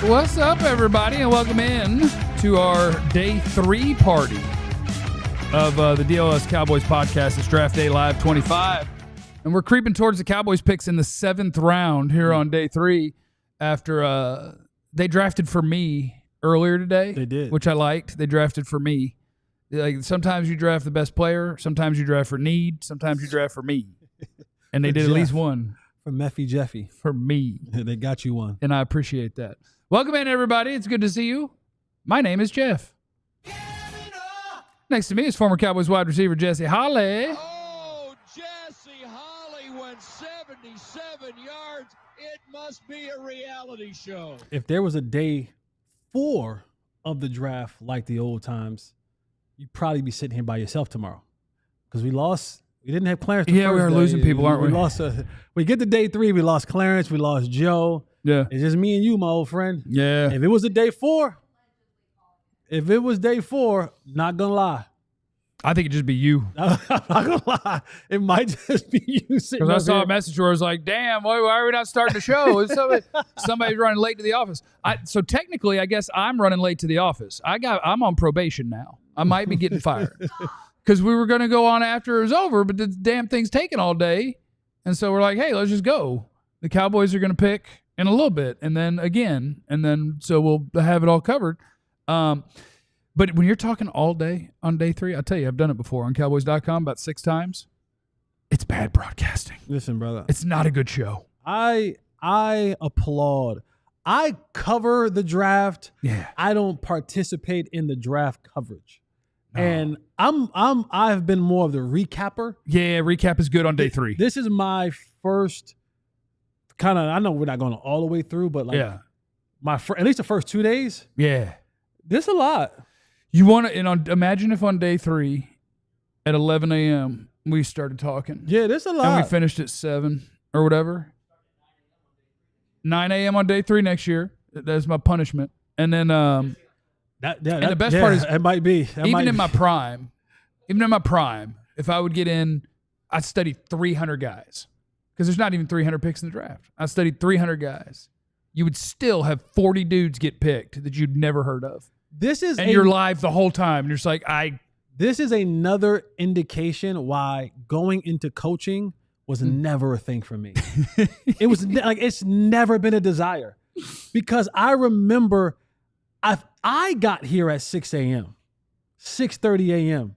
What's up, everybody, and welcome in to our day 3 party of the DLLS Cowboys podcast. It's Draft Day Live 25, and we're creeping towards the Cowboys picks in the 7th round here on day 3 after they drafted for me earlier today. They did. Which I liked. They drafted for me. Like, sometimes you draft the best player, sometimes you draft for need, sometimes you draft for me. And they did at least one. For Meffy Jeffy. For me. They got you one. And I appreciate that. Welcome in, everybody. It's good to see you. My name is Jeff. Next to me is former Cowboys wide receiver Jesse Holly. Oh, Jesse Holly went 77 yards. It must be a reality show. If there was a day 4 of the draft like the old times, you'd probably be sitting here by yourself tomorrow. Because we lost. We didn't have Clarence. Yeah, we are losing people, aren't we? We lost. We get to day 3. We lost Clarence. We lost Joe. Yeah. It's just me and you, my old friend. Yeah. If it was a day 4, not gonna lie. I think it'd just be you. I'm not gonna lie. It might just be you sitting. Because I saw here. a message where I was like, damn, why are we not starting the show? Somebody's running late to the office. So technically, I guess I'm running late to the office. I'm on probation now. I might be getting fired. Because we were going to go on after it was over, but the damn thing's taking all day. And so we're like, hey, let's just go. The Cowboys are going to pick in a little bit, and then again, and then so we'll have it all covered. But when you're talking all day on day 3, I'll tell you, I've done it before on Cowboys.com about 6 times. It's bad broadcasting. Listen, brother. It's not a good show. I applaud. I cover the draft. Yeah. I don't participate in the draft coverage. No. And I've been more of the recapper. Yeah, recap is good on day 3. This is my first kind of, I know we're not going all the way through, but like at least the first 2 days. Yeah. This a lot. You want to, imagine if on day 3 at 11 a.m. we started talking. Yeah, this a lot. And we finished at 7 or whatever. 9 a.m. on day 3 next year. That's my punishment. And then, and the best part is, it might be. Even in my prime, if I would get in, I studied 300 guys. Because there's not even 300 picks in the draft. I studied 300 guys. You would still have 40 dudes get picked that you'd never heard of. You're live the whole time. And you're just like, This is another indication why going into coaching was never a thing for me. It was like, it's never been a desire. Because I remember I got here at 6 a.m., 6:30 a.m.,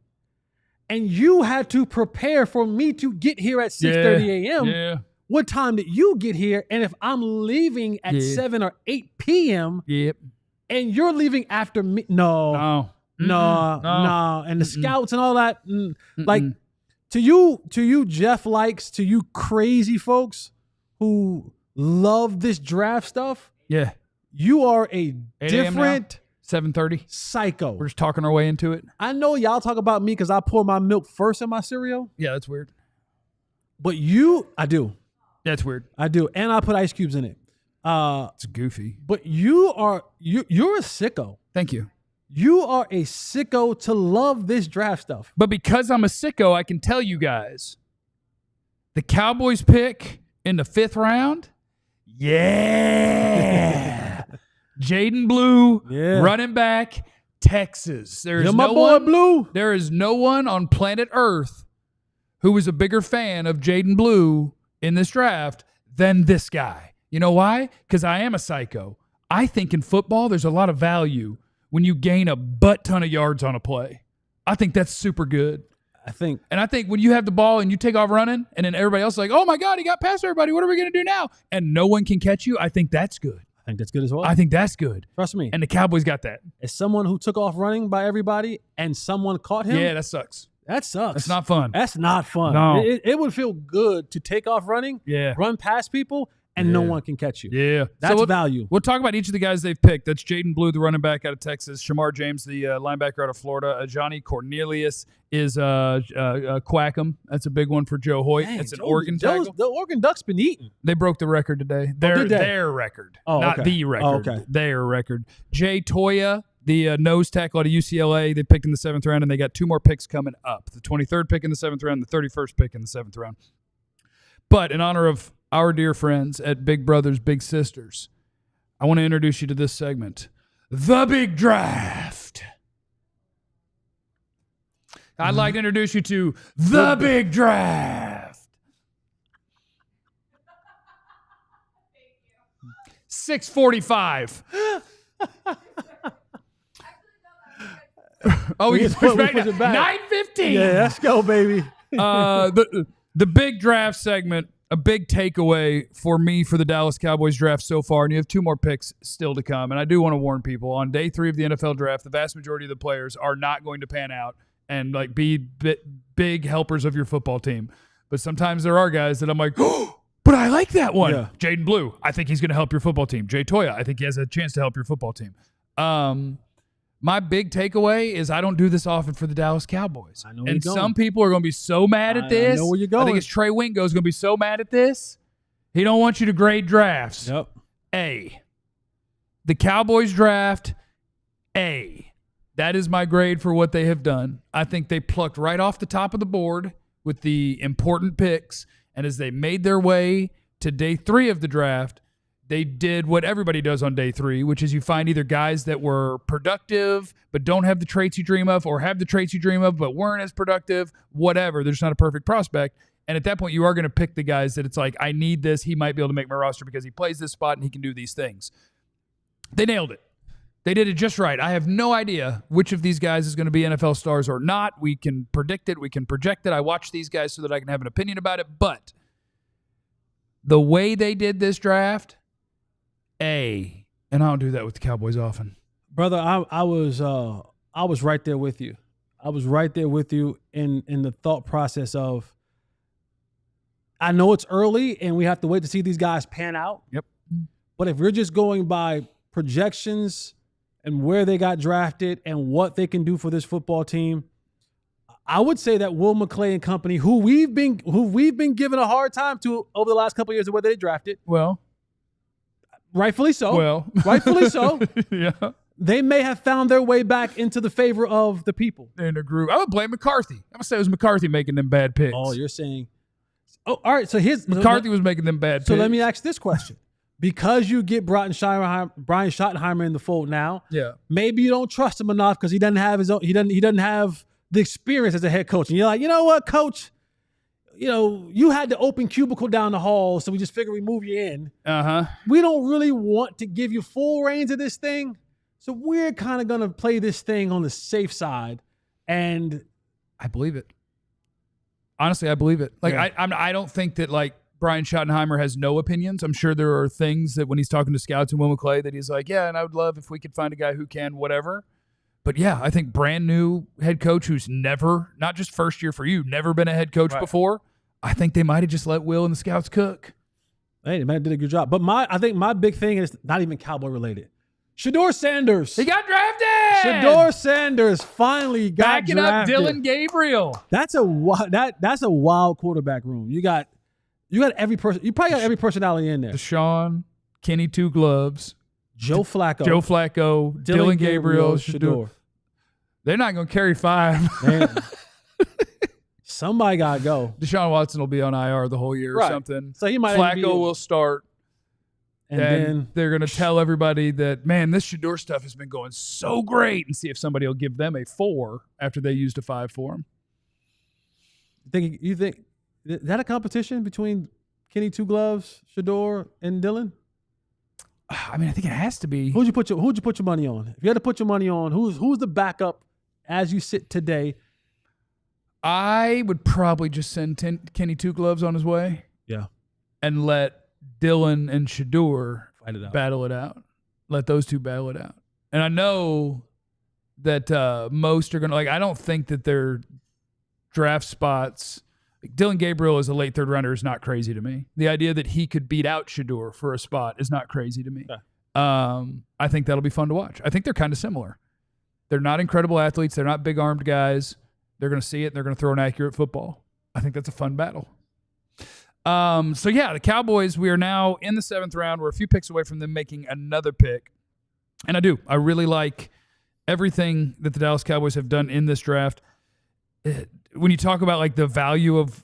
and you had to prepare for me to get here at 6:30 a.m. Yeah. What time did you get here? And if I'm leaving at 7 or 8 p.m., and you're leaving after me, no. And the scouts and all that, like to you, Jeff likes, to you crazy folks who love this draft stuff. Yeah. You are a different 7:30 psycho. We're just talking our way into it. I know y'all talk about me because I pour my milk first in my cereal. Yeah, that's weird. But I do. That's weird. I do. And I put ice cubes in it. It's goofy. But you're a sicko. Thank you. You are a sicko to love this draft stuff. But because I'm a sicko, I can tell you guys, the Cowboys pick in the 5th round, Jaydon Blue, running back, Texas. There is Blue. There is no one on planet Earth who was a bigger fan of Jaydon Blue in this draft than this guy. You know why? Because I am a psycho. I think in football there's a lot of value when you gain a butt ton of yards on a play. I think that's super good. I think when you have the ball and you take off running and then everybody else is like, oh my God, he got past everybody. What are we going to do now? And no one can catch you. I think that's good. think that's good as well. I think that's good. Trust me. And the Cowboys got that. As someone who took off running by everybody and someone caught him. Yeah, that sucks. That sucks. That's not fun. That's not fun. No. It would feel good to take off running, run past people, and no one can catch you. Yeah. That's value. We'll talk about each of the guys they've picked. That's Jaydon Blue, the running back out of Texas. Shemar James, the linebacker out of Florida. Johnny Cornelius is Quackham. That's a big one for Joe Hoyt. Dang, It's an Oregon tackle. The Oregon Ducks been eaten. They broke the record today. Their record. Not the record. Oh, okay. Their record. Jay Toya, the nose tackle out of UCLA, they picked in the 7th round, and they got 2 more picks coming up. The 23rd pick in the 7th round, the 31st pick in the 7th round. But in honor of our dear friends at Big Brothers Big Sisters, I want to introduce you to this segment, The Big Draft. I'd like to introduce you to The Big Draft. 6:45. Oh, we can push back. 9:15. Yeah, let's go, baby. The big draft segment, a big takeaway for me for the Dallas Cowboys draft so far, and you have 2 more picks still to come. And I do want to warn people, on day 3 of the NFL draft, the vast majority of the players are not going to pan out and like be big helpers of your football team. But sometimes there are guys that I'm like, oh, but I like that one. Yeah. Jaydon Blue, I think he's going to help your football team. Jay Toya, I think he has a chance to help your football team. My big takeaway is I don't do this often for the Dallas Cowboys. I know where and you're going. some people are going to be so mad at this. I know where you're going. I think it's Trey Wingo is going to be so mad at this. He don't want you to grade drafts. Yep. A. The Cowboys draft, A. That is my grade for what they have done. I think they plucked right off the top of the board with the important picks. And as they made their way to day 3 of the draft, they did what everybody does on day 3, which is you find either guys that were productive but don't have the traits you dream of, or have the traits you dream of but weren't as productive, whatever. They're just not a perfect prospect. And at that point, you are going to pick the guys that it's like, I need this. He might be able to make my roster because he plays this spot and he can do these things. They nailed it. They did it just right. I have no idea which of these guys is going to be NFL stars or not. We can predict it. We can project it. I watch these guys so that I can have an opinion about it. But the way they did this draft, A, and I don't do that with the Cowboys often. Brother, I was right there with you. I was right there with you in the thought process of, I know it's early and we have to wait to see these guys pan out. Yep. But if we're just going by projections and where they got drafted and what they can do for this football team, I would say that Will McClay and company, who we've been giving a hard time to over the last couple of years of whether they drafted. Well, rightfully so. Well, rightfully so. Yeah. They may have found their way back into the favor of the people. In a group. I would blame McCarthy. I'm going to say it was McCarthy making them bad picks. Oh, you're saying. Oh, all right. So McCarthy was making them bad picks. So let me ask this question. Because you get Brian Schottenheimer in the fold now, maybe you don't trust him enough because he doesn't have his own, he doesn't have the experience as a head coach. And you're like, you know what, coach? You know, you had the open cubicle down the hall, so we just figured we move you in. We don't really want to give you full reins of this thing, so we're kind of going to play this thing on the safe side. And I believe it. Honestly, I believe it. Like I don't think that like Brian Schottenheimer has no opinions. I'm sure there are things that when he's talking to scouts and Will McClay that he's like, yeah, and I would love if we could find a guy who can, whatever. But yeah, I think brand new head coach who's never, not just first year for you, never been a head coach before. I think they might have just let Will and the scouts cook. Hey, they might have did a good job. But I think my big thing is not even Cowboy related. Shedeur Sanders. He got drafted. Shedeur Sanders finally got backing drafted. Up Dylan Gabriel. That's a wild quarterback room. You got every person. You probably got every personality in there. Deshaun, Kenny Two Gloves, Joe Flacco, Dylan Gabriel, Shedeur. They're not going to carry 5. Man. Somebody got to go. Deshaun Watson will be on IR the whole year or something. So he might Flacco will start. And then they're going to tell everybody that, man, this Shedeur stuff has been going so great, and see if somebody will give them a 4 after they used a 5 for him. You think is that a competition between Kenny Two Gloves, Shedeur, and Dylan? I mean, I think it has to be. Who'd you put your money on? If you had to put your money on, who's the backup as you sit today? I would probably just send Kenny Two Gloves on his way. Yeah. And let Dylan and Shedeur battle it out. Let those two battle it out. And I know that most are going to, I don't think that their draft spots, Dylan Gabriel as a late third rounder is not crazy to me. The idea that he could beat out Shedeur for a spot is not crazy to me. Yeah. I think that'll be fun to watch. I think they're kind of similar. They're not incredible athletes. They're not big-armed guys. They're going to see it, and they're going to throw an accurate football. I think that's a fun battle. So, yeah, the Cowboys, we are now in the 7th round. We're a few picks away from them making another pick. And I really like everything that the Dallas Cowboys have done in this draft. When you talk about, the value of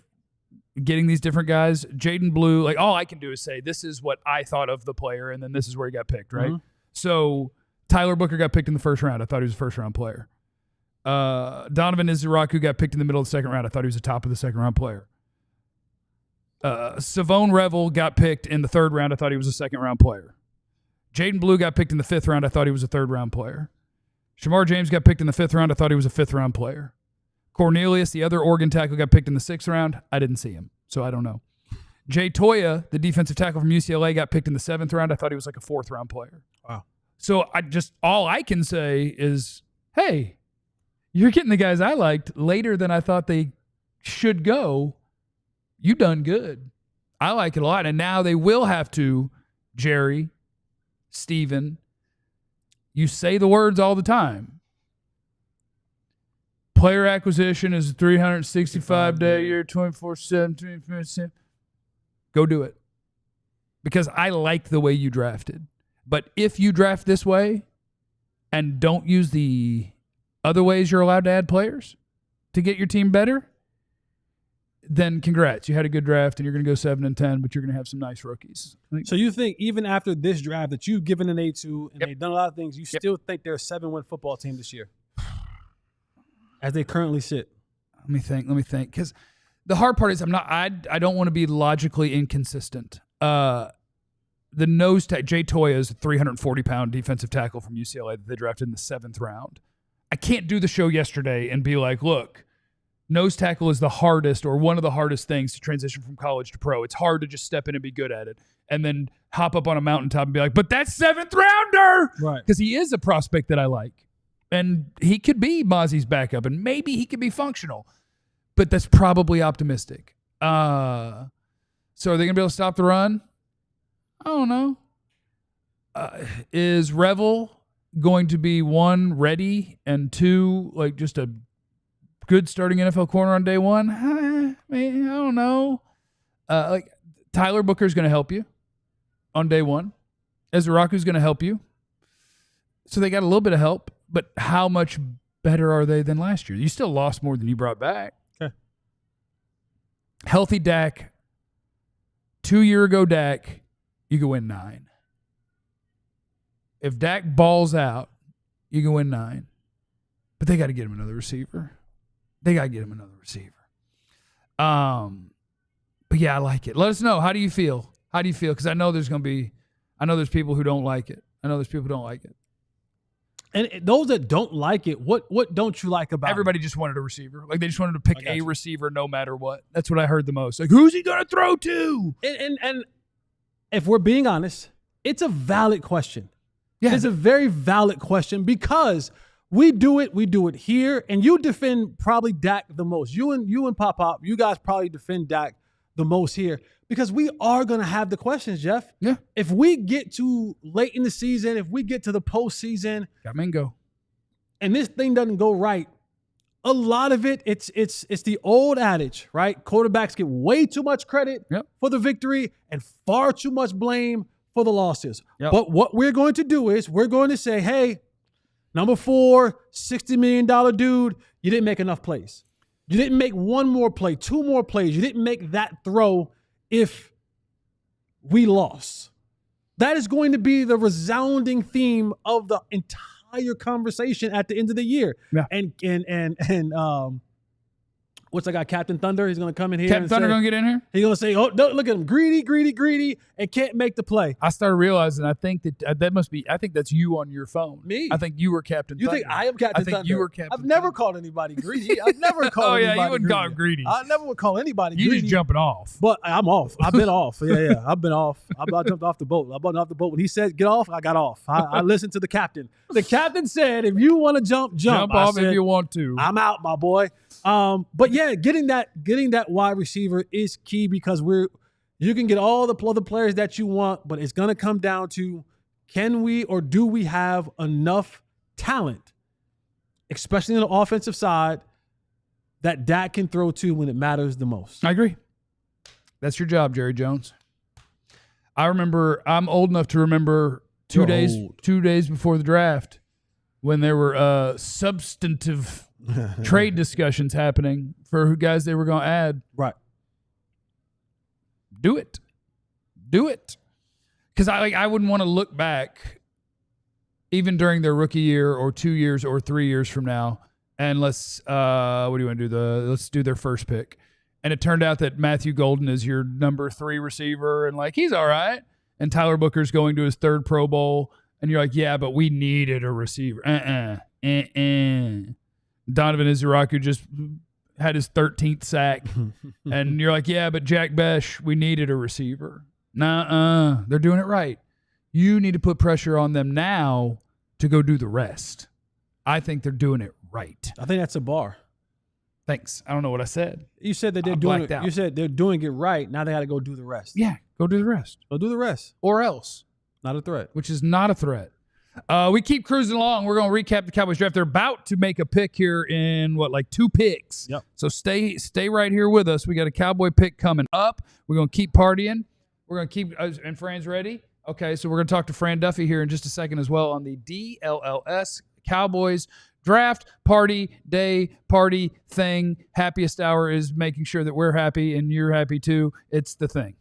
getting these different guys, Jaydon Blue, all I can do is say, this is what I thought of the player, and then this is where he got picked, right? Mm-hmm. So Tyler Booker got picked in the 1st round. I thought he was a 1st-round player. Donovan Iziraku got picked in the middle of the 2nd round. I thought he was the top of the 2nd-round player. Savone Revel got picked in the 3rd round. I thought he was a 2nd-round player. Jaydon Blue got picked in the 5th round. I thought he was a 3rd-round player. Shemar James got picked in the 5th round. I thought he was a 5th-round player. Cornelius, the other Oregon tackle, got picked in the 6th round. I didn't see him, so I don't know. Jay Toya, the defensive tackle from UCLA, got picked in the 7th round. I thought he was a 4th-round player. Wow. So all I can say is, hey, you're getting the guys I liked later than I thought they should go. You done good. I like it a lot. And now they will have to, Jerry, Steven, you say the words all the time. Player acquisition is a 365-day year, 24/7, 24/7. Go do it. Because I like the way you drafted. But if you draft this way and don't use the other ways you're allowed to add players to get your team better, then congrats. You had a good draft and you're going to go 7-10, but you're going to have some nice rookies. So you think even after this draft that you've given an A2 and they've done a lot of things, you still think they're a 7-win football team this year as they currently sit? Let me think. Because the hard part is I don't want to be logically inconsistent. The nose tackle, Jay Toya is a 340-pound defensive tackle from UCLA that they drafted in the 7th round. I can't do the show yesterday and be like, look, nose tackle is the hardest or one of the hardest things to transition from college to pro. It's hard to just step in and be good at it and then hop up on a mountaintop and be like, but that's 7th rounder. Right. Because he is a prospect that I like. And he could be Mozzie's backup and maybe he could be functional. But that's probably optimistic. So are they going to be able to stop the run? I don't know. Is Revel going to be 1, ready, and 2, just a good starting NFL corner on day 1? I don't know. Tyler Booker is going to help you on day 1. Iziraku is going to help you. So they got a little bit of help, but how much better are they than last year? You still lost more than you brought back. Okay. Healthy Dak, 2 year ago Dak, you can win 9. If Dak balls out, you can win 9. But they got to get him another receiver. But yeah, I like it. Let us know. How do you feel? Because I know there's people who don't like it. And those that don't like it, what don't you like about everybody? Just wanted a receiver. They just wanted to pick a receiver no matter what. That's what I heard the most. Who's he going to throw to? And if we're being honest, it's a valid question. Yeah. It's a very valid question because we do it here, and you defend probably Dak the most. You and Pop, you guys probably defend Dak the most here because we are going to have the questions, Jeff. Yeah. If we get to late in the season, if we get to the postseason, got Mingo, and this thing doesn't go right, a lot of it's the old adage, right? Quarterbacks get way too much credit for the victory and far too much blame for the losses. Yep. But what we're going to do is we're going to say, hey, number 4, $60 million dude, you didn't make enough plays. You didn't make 1 more play, 2 more plays. You didn't make that throw if we lost. That is going to be the resounding theme of the entire conversation at the end of the year. Yeah. And What's I got? Captain Thunder. He's going to come in here. Captain Thunder going to get in here? He's going to say, oh, no, look at him. Greedy, and can't make the play. I started realizing, I think that's you on your phone. Me? I think you were Captain Thunder. You think I am Captain Thunder? I think you were Captain I've never called anybody greedy. I've never called anybody greedy. Oh, yeah, you wouldn't call him greedy. I never would call anybody greedy. You just jumping off. But I'm off. I've been off. Yeah. I've been off. I jumped off the boat. I jumped off the boat. When he said get off, I got off. I listened to the captain. The captain said, if you want to jump. Jump off if you want to. I'm out, my boy. But yeah, getting that wide receiver is key because you can get all the other players that you want, but it's going to come down to can we or do we have enough talent, especially on the offensive side, that Dak can throw to when it matters the most. I agree. That's your job, Jerry Jones. I'm old enough to remember 2 days before the draft when there were substantive trade discussions happening for who guys they were going to add. Right. Do it. Because I wouldn't want to look back even during their rookie year or 2 years or 3 years from now and let's do their first pick. And it turned out that Matthew Golden is your number 3 receiver and he's all right. And Tyler Booker's going to his 3rd Pro Bowl. And you're like, yeah, but we needed a receiver. Donovan Iziraku just had his 13th sack. And you're like, yeah, but Jack Besh, we needed a receiver. Nuh-uh. They're doing it right. You need to put pressure on them now to go do the rest. I think they're doing it right. I think that's a bar. Thanks. I don't know what I said. You said that they're doing it. You said they're doing it right. Now they got to go do the rest. Yeah, go do the rest. Go do the rest. Or else. Not a threat. Which is not a threat. We keep cruising along. We're going to recap the Cowboys draft. They're about to make a pick here in 2 picks. Yep. So stay right here with us. We got a Cowboy pick coming up. We're going to keep partying. We're going to keep and Fran's ready. Okay, so we're going to talk to Fran Duffy here in just a second as well on the DLLS Cowboys draft party thing. Happiest Hour is making sure that we're happy and you're happy too. It's the thing.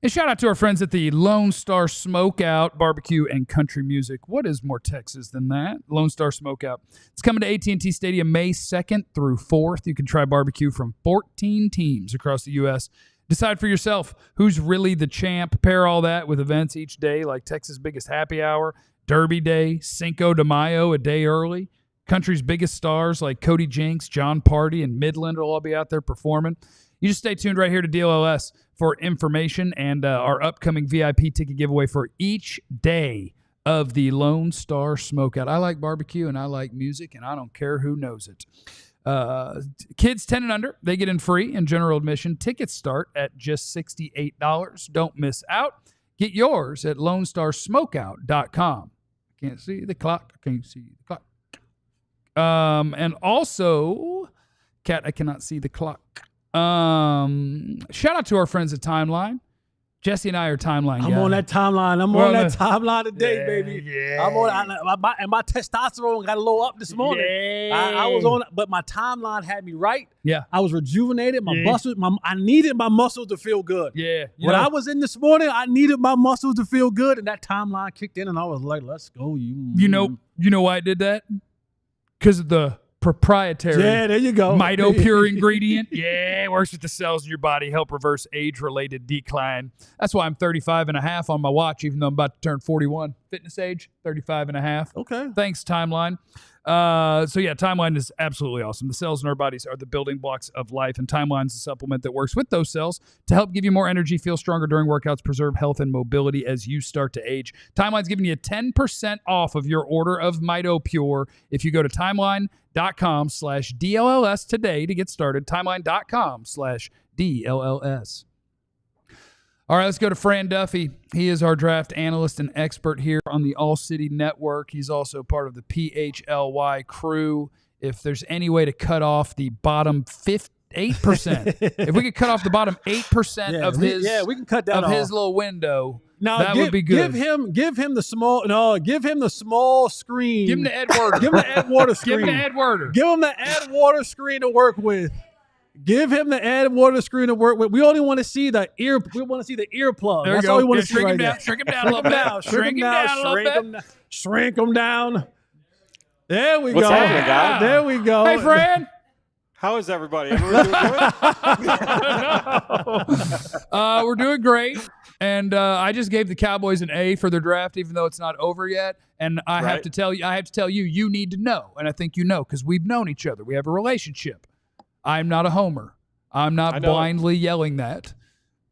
And shout out to our friends at the Lone Star Smokeout Barbecue and Country Music. What is more Texas than that? Lone Star Smokeout. It's coming to AT&T Stadium May 2nd through 4th. You can try barbecue from 14 teams across the U.S. Decide for yourself who's really the champ. Pair all that with events each day like Texas' biggest happy hour, Derby Day, Cinco de Mayo a day early. Country's biggest stars like Cody Jinks, John Party, and Midland will all be out there performing. You just stay tuned right here to DLLS for information and our upcoming VIP ticket giveaway for each day of the Lone Star Smokeout. I like barbecue and I like music, and I don't care who knows it. Kids 10 and under, they get in free and general admission. Tickets start at just $68. Don't miss out. Get yours at LoneStarSmokeout.com. I can't see the clock. And also, Kat, I cannot see the clock. Shout out to our friends at Timeline. Jesse and I are Timeline guys. I'm on that timeline. I'm on that timeline today, baby. Yeah. I'm on. My testosterone got a little up this morning. Yeah. I was on, but my timeline had me right. Yeah. I was rejuvenated. My muscles. I needed my muscles to feel good. Yeah. When I was in this morning, I needed my muscles to feel good, and that timeline kicked in, and I was like, "Let's go, you." You know why I did that? Because of the proprietary there you go. Mito Pure ingredient. Yeah, it works with the cells in your body, help reverse age-related decline. That's why I'm 35 and a half on my watch, even though I'm about to turn 41. Fitness age, 35 and a half. Okay. Thanks, Timeline. So yeah, Timeline is absolutely awesome. The cells in our bodies are the building blocks of life, and Timeline is a supplement that works with those cells to help give you more energy, feel stronger during workouts, preserve health and mobility as you start to age. Timeline's giving you 10% off of your order of Mito Pure if you go to timeline.com/DLLS today to get started. Timeline.com/DLLS. All right, let's go to Fran Duffy. He is our draft analyst and expert here on the ALLCITY Network. He's also part of the PHLY crew. If there's any way to cut off the bottom 8%, if we could cut off the bottom 8% of his, we can cut that off. His little window, now, that would be good. Give him the small. No, give him the small screen. Give him the Ed Werder. Give him the Ed Werder screen. Give him the Ed Werder. Give him the Ed Werder screen to work with. Give him the Ed Werder screen to work with. We only want to see the ear. We want to see the earplug. That's all we want to see right now. Shrink him down a little bit. Shrink him down. Shrink him down. There we What's go. happening, guys? There we go. Hey, Fran. How is everybody? Everyone doing good? We're doing great. And I just gave the Cowboys an A for their draft, even though it's not over yet. And I have to tell you, you need to know. And I think you know, because we've known each other. We have a relationship. I'm not a homer. I'm not blindly yelling that.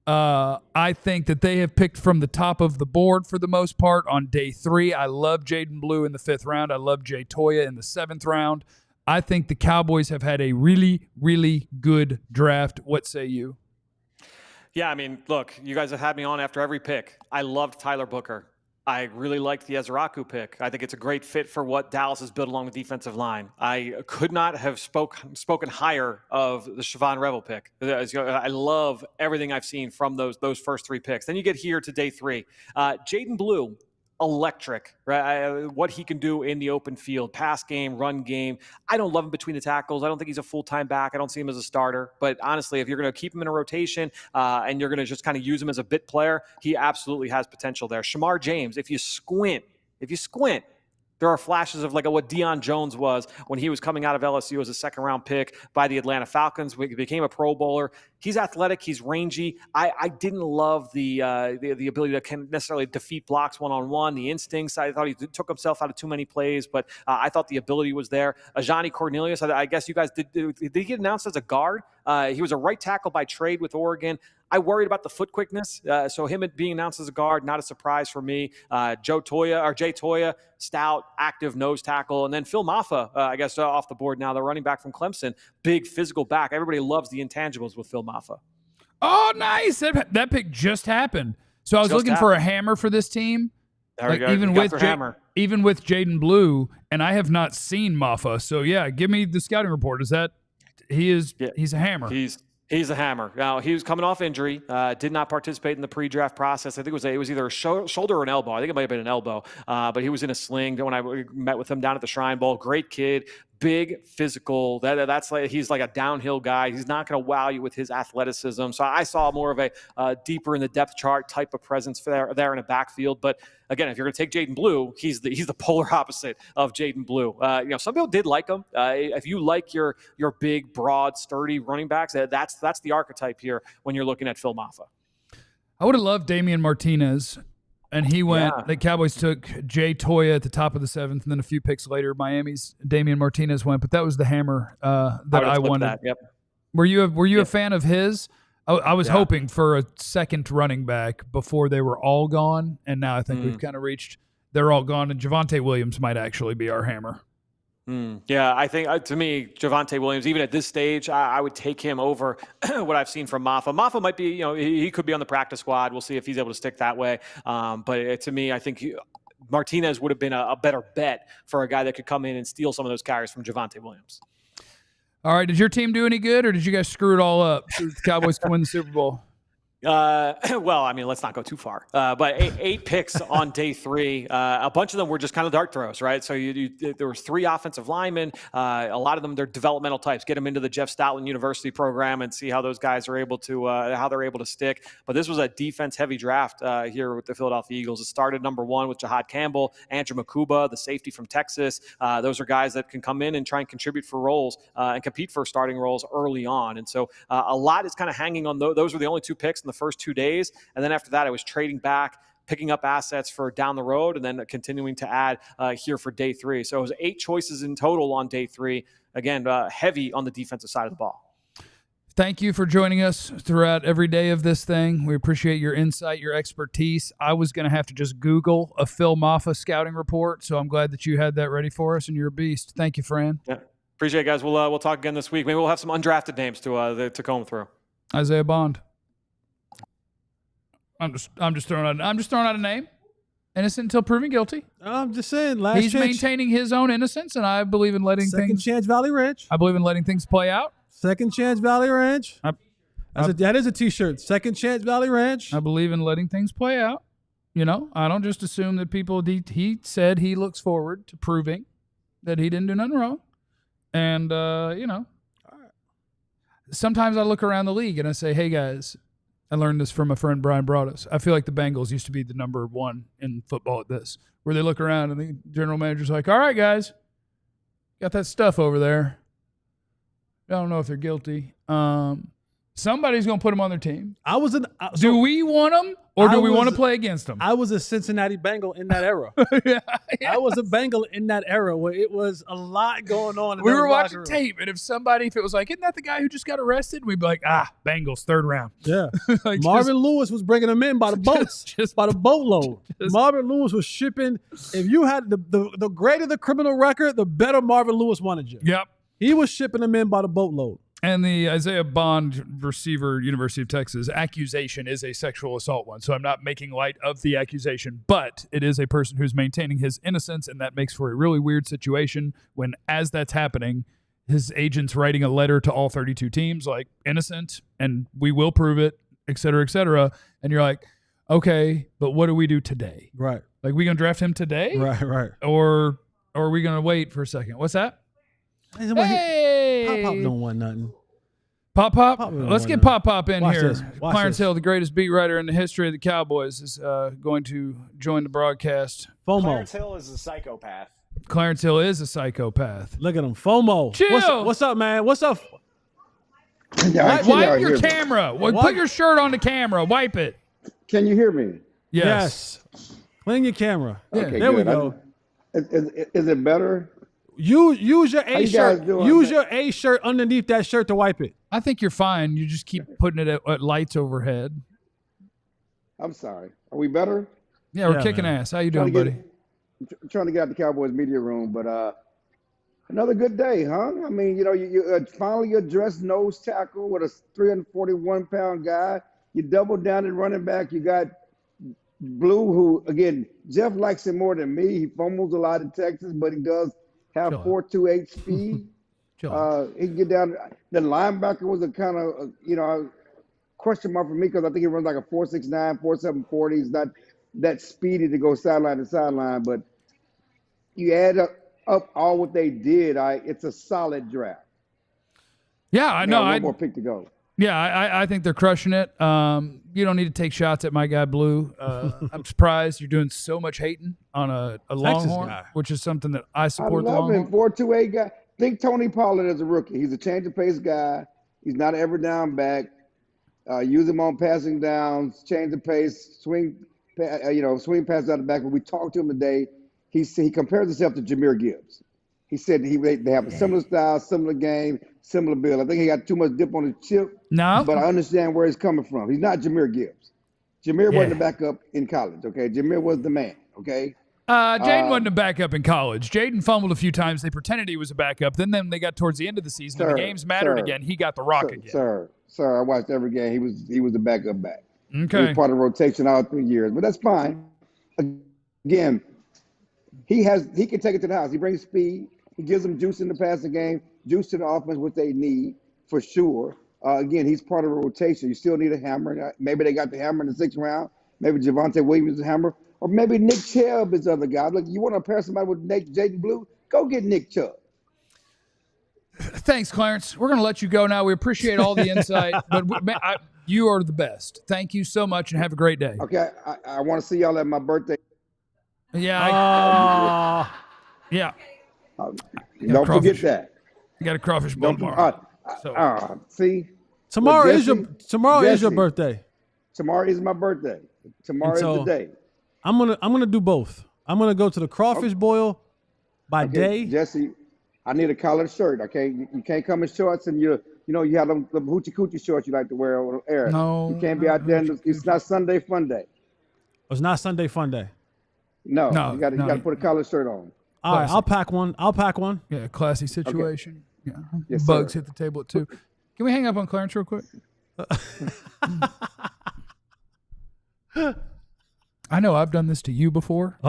I think that they have picked from the top of the board for the most part on day 3. I love Jaydon Blue in the 5th round. I love Jay Toya in the 7th round. I think the Cowboys have had a really, really good draft. What say you? Yeah, I mean, look, you guys have had me on after every pick. I loved Tyler Booker. I really liked the Ezraku pick. I think it's a great fit for what Dallas has built along the defensive line. I could not have spoken higher of the Siobhan Revel pick. I love everything I've seen from those first 3 picks. Then you get here to day 3. Jaydon Blue, electric, right? What he can do in the open field, pass game, run game. I don't love him between the tackles. I don't think he's a full-time back. I don't see him as a starter. But honestly, if you're going to keep him in a rotation and you're going to just kind of use him as a bit player, he absolutely has potential there. Shemar James, if you squint, there are flashes of like what Deion Jones was when he was coming out of LSU as a 2nd-round pick by the Atlanta Falcons. He became a Pro Bowler. He's athletic. He's rangy. I didn't love the ability to necessarily defeat blocks one-on-one, the instincts. I thought he took himself out of too many plays, but I thought the ability was there. Ajani Cornelius, I guess you guys, did he get announced as a guard? He was a right tackle by trade with Oregon. I worried about the foot quickness, so him being announced as a guard, not a surprise for me. Jay Toya, stout, active nose tackle, and then Phil Maffa, I guess, off the board now. The running back from Clemson, big physical back. Everybody loves the intangibles with Phil Maffa. Oh, nice! That pick just happened. So I was looking for a hammer for this team. There we go. Even with Jaydon Blue, and I have not seen Maffa. So yeah, give me the scouting report. Is that he's a hammer? He's a hammer. Now, he was coming off injury, did not participate in the pre-draft process. I think it was either a shoulder or an elbow. I think it might have been an elbow, but he was in a sling when I met with him down at the Shrine Bowl. Great kid. Big, physical. That's like he's like a downhill guy. He's not going to wow you with his athleticism. So I saw more of a deeper in the depth chart type of presence there in a backfield. But again, if you're going to take Jaydon Blue, he's the polar opposite of Jaydon Blue. Some people did like him. If you like your big, broad, sturdy running backs, that's the archetype here when you're looking at Phil Maffa. I would have loved Damian Martinez. And he went, the Cowboys took Jay Toya at the top of the 7th, and then a few picks later, Miami's Damian Martinez went. But that was the hammer that I wanted. Yep. Were you a fan of his? I was hoping for a second running back before they were all gone, and now I think we've kind of reached they're all gone, and Javonte Williams might actually be our hammer. Yeah, I think to me, Javonte Williams, even at this stage, I would take him over what I've seen from Maffa. Maffa might be, he could be on the practice squad. We'll see if he's able to stick that way. But to me, I think Martinez would have been a better bet for a guy that could come in and steal some of those carries from Javonte Williams. All right, did your team do any good, or did you guys screw it all up so the Cowboys can win the Super Bowl? Well, I mean, let's not go too far. But eight picks on day 3. A bunch of them were just kind of dart throws, right? So there was 3 offensive linemen. A lot of them, they're developmental types. Get them into the Jeff Stoutland University program and see how those guys are able to how they're able to stick. But this was a defense-heavy draft here with the Philadelphia Eagles. It started number 1 with Jihad Campbell, Andrew Makuba, the safety from Texas. Those are guys that can come in and try and contribute for roles and compete for starting roles early on. And so a lot is kind of hanging on those. Those were the only 2 picks in the first 2 days. And then after that, I was trading back, picking up assets for down the road, and then continuing to add here for day 3. So it was 8 choices in total on day 3. Again, heavy on the defensive side of the ball. Thank you for joining us throughout every day of this thing. We appreciate your insight, your expertise. I was going to have to just Google a Phil Maffa scouting report, so I'm glad that you had that ready for us, and you're a beast. Thank you, Fran. Yeah, appreciate it, guys. We'll talk again this week. Maybe we'll have some undrafted names to comb through. Isaiah Bond. I'm just throwing out a name. Innocent until proven guilty. I'm just saying. He's maintaining his own innocence, and I believe in letting Second chance Valley Ranch. I believe in letting things play out. Second chance Valley Ranch. That is a T-shirt. Second chance Valley Ranch. I believe in letting things play out. I don't just assume that people. He said he looks forward to proving that he didn't do nothing wrong, and sometimes I look around the league and I say, "Hey guys." I learned this from a friend, Brian Broaddus. I feel like the Bengals used to be the number 1 in football at this, where they look around and the general manager's like, all right, guys, got that stuff over there. I don't know if they're guilty. Somebody's going to put them on their team. Do we want them, or do we want to play against them? I was a Cincinnati Bengal in that era. Yes. I was a Bengal in that era where it was a lot going on. We were watching tape, and if it was like, isn't that the guy who just got arrested? We'd be like, Bengals, third round. Yeah. Like Marvin Lewis was bringing them in by the boats, by the boatload. Marvin Lewis was shipping. If you had the greater the criminal record, the better Marvin Lewis wanted you. Yep. He was shipping them in by the boatload. And the Isaiah Bond receiver, University of Texas, accusation is a sexual assault one. So I'm not making light of the accusation, but it is a person who's maintaining his innocence, and that makes for a really weird situation when, as that's happening, his agent's writing a letter to all 32 teams like, innocent, and we will prove it, et cetera, et cetera. And you're like, okay, but what do we do today? Right. Like, we going to draft him today? Right. Or are we going to wait for a second? What's that? Hey! Pop don't want nothing. Pop. Let's get Pop in here. Watch Clarence this. Hill, the greatest beat writer in the history of the Cowboys, is going to join the broadcast. FOMO. Clarence Hill is a psychopath. Clarence Hill is a psychopath. Look at him. FOMO. Chill. What's up, man? What's up? Wipe your camera. Put your shirt on the camera. Wipe it. Can you hear me? Yes. Clean your camera. Okay, there we good. go. Is it better? Use your A you shirt. guys doing? Use your A shirt underneath that shirt to wipe it. I think you're fine. You just keep putting it at lights overhead. I'm sorry. Are we better? Yeah, we're kicking ass. How you doing, buddy? Trying to get out the Cowboys media room, but another good day, huh? I mean, you finally addressed nose tackle with a 341-pound guy. You doubled down at running back. You got Blue, who, again, Jeff likes him more than me. He fumbles a lot in Texas, but he does have 4.28 speed. He can get down. The linebacker was a kind of, question mark for me because I think he runs like a 4.69, 4.740. He's not that speedy to go sideline to sideline, but you add up all what they did, it's a solid draft. Yeah, I know. One more pick to go. Yeah, I think they're crushing it. You don't need to take shots at my guy Blue. I'm surprised you're doing so much hating on a Longhorn, which is something that I support. I love him. 4.28 guy. Think Tony Pollard as a rookie. He's a change of pace guy. He's not an every down back. Use him on passing downs, change the pace, swing passes out the back. When we talked to him today, he compares himself to Jahmyr Gibbs. He said they have a similar style, similar game, similar build. I think he got too much dip on his chip. No. But I understand where he's coming from. He's not Jahmyr Gibbs. Jahmyr wasn't the backup in college, okay? Jahmyr was the man, okay? Jaydon wasn't a backup in college. Jaydon fumbled a few times. They pretended he was a backup. Then they got towards the end of the season, and the games mattered again. He got the rock again. Sir, I watched every game. He was a backup back. Okay. He was part of the rotation all 3 years, but that's fine. Again, he can take it to the house. He brings speed. He gives them juice in the passing game, juice to the offense, which they need for sure. Again, he's part of a rotation. You still need a hammer. Maybe they got the hammer in the 6th round. Maybe Javonte Williams is a hammer. Or maybe Nick Chubb is the other guy. Look, you want to pair somebody with Jaydon Blue? Go get Nick Chubb. Thanks, Clarence. We're going to let you go now. We appreciate all the insight, but you are the best. Thank you so much, and have a great day. Okay, I want to see y'all at my birthday. Yeah. Yeah. Don't forget that. You got a crawfish bowl tomorrow. See? Tomorrow is your birthday. Tomorrow is my birthday. Tomorrow is the day. I'm gonna do both. I'm gonna go to the crawfish boil by day. Jesse, I need a collared shirt. Okay, you can't come in shorts and you have them hoochie coochie shorts you like to wear on air. No, you can't be out there. It's not Sunday fun day. It's not Sunday fun day. No, you got to put a collared shirt on. All right, I'll pack one. Yeah, classy situation. Okay. Yeah, yes, Bugs sir. hit the table at 2. Can we hang up on Clarence real quick? I know I've done this to you before.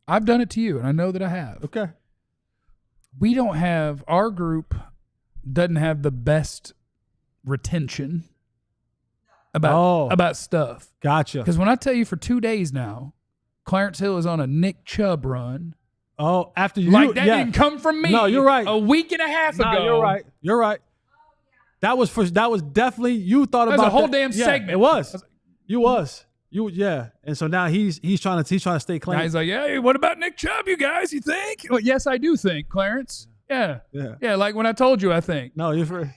I've done it to you, and I know that I have. Okay. Our group doesn't have the best retention about stuff. Gotcha. Because when I tell you for 2 days now, Clarence Hill is on a Nick Chubb run. Oh, after you that didn't come from me. No, you're right. A week and a half ago. You're right. That was definitely you thought about that was a whole that. damn segment. It was. And so now he's trying to stay clean. Now he's like, hey, what about Nick Chubb, you guys? You think? Well, yes, I do think, Clarence. Yeah. Yeah. Yeah, like when I told you, I think. No, you're for.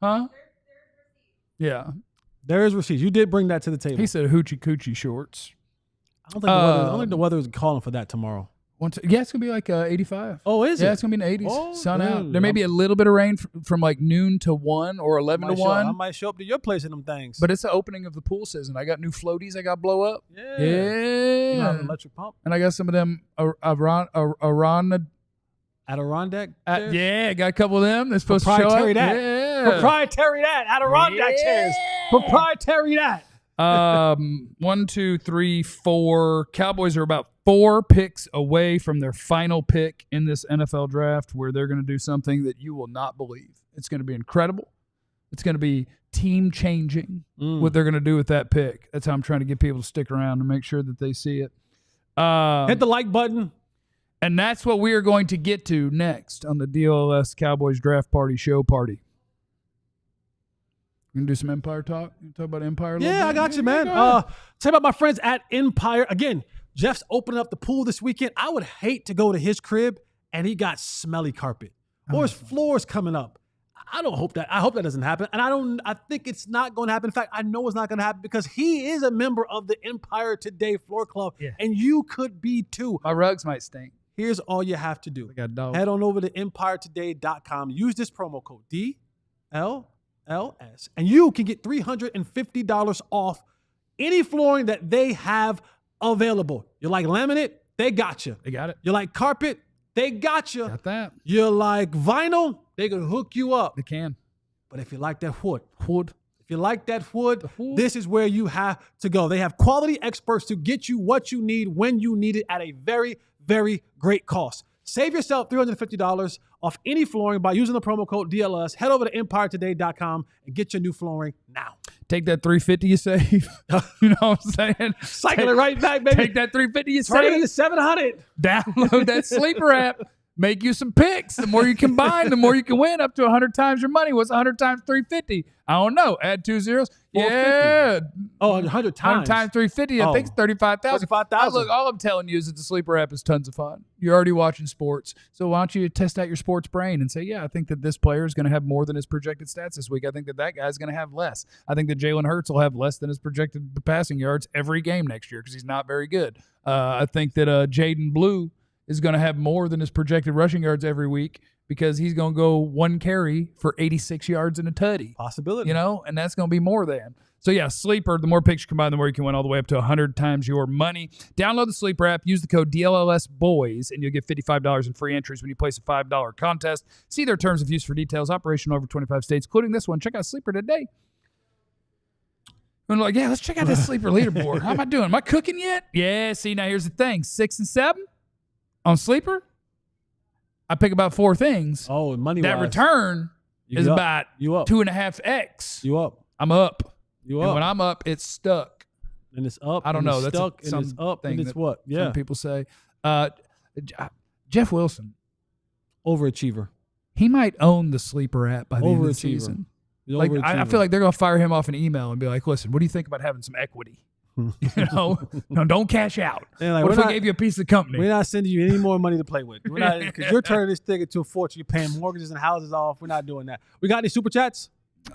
Huh? Yeah. There is receipts. You did bring that to the table. He said hoochie coochie shorts. I don't think the weather is calling for that tomorrow. Yeah, it's going to be like 85. Oh, is it? Yeah, it's going to be in the 80s. Oh, Sun dude. out. There may be a little bit of rain from like noon to 1 or 11 to 1. I might show up to your place in them things. But it's the opening of the pool season. I got new floaties I got to blow up. Yeah. You have an electric pump? And I got some of them Adirondack? yeah, got a couple of them. They're supposed to show up. Proprietary that. Yeah. Proprietary that. Adirondack chairs. Proprietary that. 1, 2, 3, 4. Cowboys are about 4 picks away from their final pick in this NFL draft, where they're going to do something that you will not believe. It's going to be incredible. It's going to be team changing what they're going to do with that pick. That's how I'm trying to get people to stick around and make sure that they see it. Hit the like button. And that's what we are going to get to next on the DLLS Cowboys Draft Party Show Party. You gonna do some Empire talk? You talk about Empire a little bit? I got you, man. Tell about my friends at Empire. Again, Jeff's opening up the pool this weekend. I would hate to go to his crib and he got smelly carpet or his floors coming up. I hope that doesn't happen. And I think it's not going to happen. In fact, I know it's not going to happen because he is a member of the Empire Today Floor Club. Yeah. And you could be too. My rugs might stink. Here's all you have to do. I got a dog. Head on over to EmpireToday.com. Use this promo code DLLS, and you can get $350 off any flooring that they have available. You like laminate? They got you. They got it. You like carpet? They got you. Got that. You like vinyl? They can hook you up. They can. But if you like that wood, if you like that wood, this is where you have to go. They have quality experts to get you what you need when you need it at a very, very great cost. Save yourself $350 off any flooring by using the promo code DLS. Head over to EmpireToday.com and get your new flooring now. Take that $350 you save. You know what I'm saying? Cycle it right back, baby. Take that $350 you Turn it save. into $700. Download that sleeper app. Make you some picks. The more you combine, the more you can win. Up to 100 times your money. What's 100 times 350? I don't know. Add 2 zeros. Yeah. Oh, 100 times. 100 times 350. I think it's 35,000. 35,000. Look, all I'm telling you is that the sleeper app is tons of fun. You're already watching sports. So why don't you test out your sports brain and say, yeah, I think that this player is going to have more than his projected stats this week. I think that guy's going to have less. I think that Jalen Hurts will have less than his projected passing yards every game next year because he's not very good. I think that Jaydon Blue is going to have more than his projected rushing yards every week because he's going to go 1 carry for 86 yards and a tutty. Possibility. You know, and that's going to be more than. So, yeah, Sleeper, the more picks you combine, the more you can win all the way up to 100 times your money. Download the Sleeper app. Use the code DLLSBOYS, and you'll get $55 in free entries when you place a $5 contest. See their terms of use for details. Operation over 25 states, including this one. Check out Sleeper today. And like, yeah, let's check out this Sleeper leaderboard. How am I doing? Am I cooking yet? Yeah, see, now here's the thing. 6 and 7 on Sleeper. I pick about 4 things. Oh, money that return is about you up 2.5x. You up. I'm up. You and up. when I'm up, it's stuck. And it's up. I don't know. That's stuck. some and it's up. thing And it's that what? Yeah. Some people say. Jeff Wilson, overachiever. He might own the Sleeper app by the end of the Overachiever. season. He's Like I overachiever. feel like they're gonna fire him off an email and be like, "Listen, what do you think about having some equity? No, don't cash out. And like, what if we're we not- gave you a piece of the company? We're not sending you any more money to play with. We're not because you're turning this thing into a fortune. You're paying mortgages and houses off. We're not doing that. We got any super chats?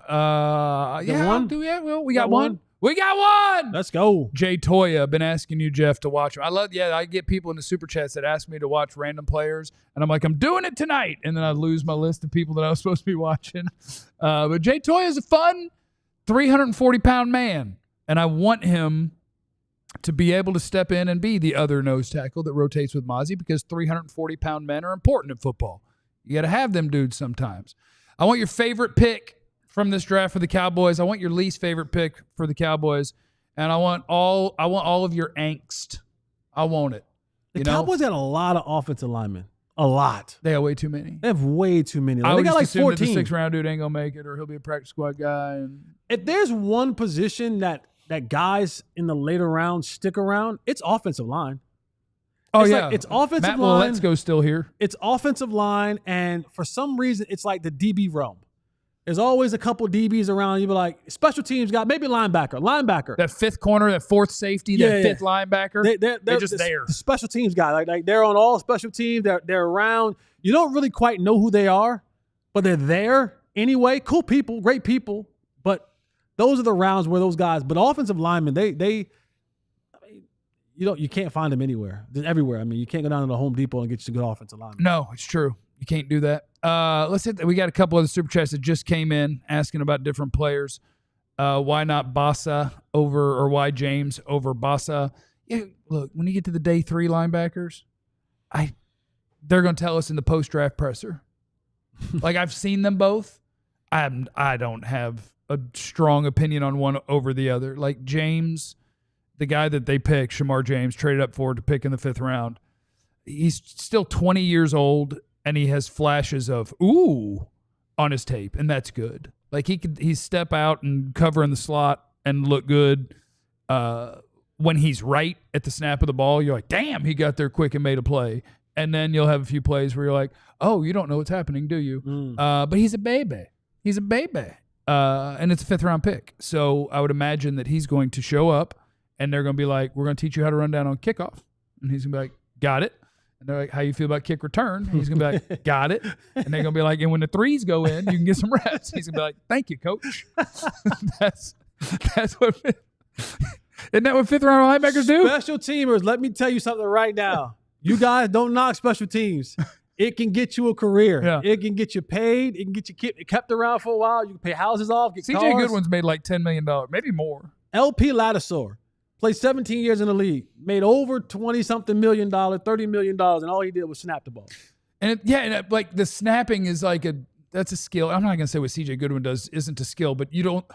Yeah, one? do we? Well, we got one. We got one. Let's go. Jay Toya, been asking you, Jeff, to watch him. I get people in the super chats that ask me to watch random players, and I'm like, I'm doing it tonight, and then I lose my list of people that I was supposed to be watching. But Jay Toya is a fun 340-pound man, and I want him to be able to step in and be the other nose tackle that rotates with Mozzie because 340-pound men are important in football. You got to have them dudes sometimes. I want your favorite pick from this draft for the Cowboys. I want your least favorite pick for the Cowboys, and I want all of your angst. I want it. The Cowboys had a lot of offensive linemen. A lot. They have way too many. They have way too many. I They would got just like assume that 14. the 6th round dude ain't gonna make it, or he'll be a practice squad guy. And If there's one position that guys in the later rounds stick around, it's offensive line. oh It's yeah, like, it's offensive Matt line. Let's go still here. It's offensive line, and for some reason, it's like the DB realm. There's always a couple DBs around. You be like, special teams guy, maybe linebacker. That fifth corner, that fourth safety, that fifth linebacker. They're just there. The special teams guy, like they're on all special teams. They're around. You don't really quite know who they are, but they're there anyway. Cool people, great people. But those are the rounds where those guys. But offensive linemen, you can't find them anywhere. They're everywhere. I mean, you can't go down to the Home Depot and get you some good offensive linemen. No, it's true. You can't do that. We got a couple of the super chats that just came in asking about different players. Why not Bassa or why James over Bassa? Yeah, look, when you get to the day 3 linebackers, they're going to tell us in the post-draft presser. Like, I've seen them both. I don't have a strong opinion on one over the other. Like, James, the guy that they picked, Shemar James, traded up for to pick in the 5th round. He's still 20 years old, and he has flashes of ooh on his tape, and that's good. Like, he step out and cover in the slot and look good. When he's right at the snap of the ball, you're like, damn, he got there quick and made a play. And then you'll have a few plays where you're like, oh, you don't know what's happening, do you? But he's a baby. He's a baby. And it's a 5th round pick. So I would imagine that he's going to show up, and they're going to be like, we're going to teach you how to run down on kickoff. And he's going to be like, got it. And they're like, how you feel about kick return? And he's going to be like, got it. And they're going to be like, and when the 3s go in, you can get some reps. He's going to be like, thank you, coach. That's what – isn't that what 5th round linebackers do? Special teamers, let me tell you something right now. You guys don't knock special teams. It can get you a career. Yeah. It can get you paid. It can get you kept around for a while. You can pay houses off, get CJ cars. Goodwin's made like $10 million, maybe more. LP Ladisor played 17 years in the league, made over $20-something million, $30 million, and all he did was snap the ball. And like the snapping is like that's a skill. I'm not going to say what CJ Goodwin does isn't a skill, but you don't,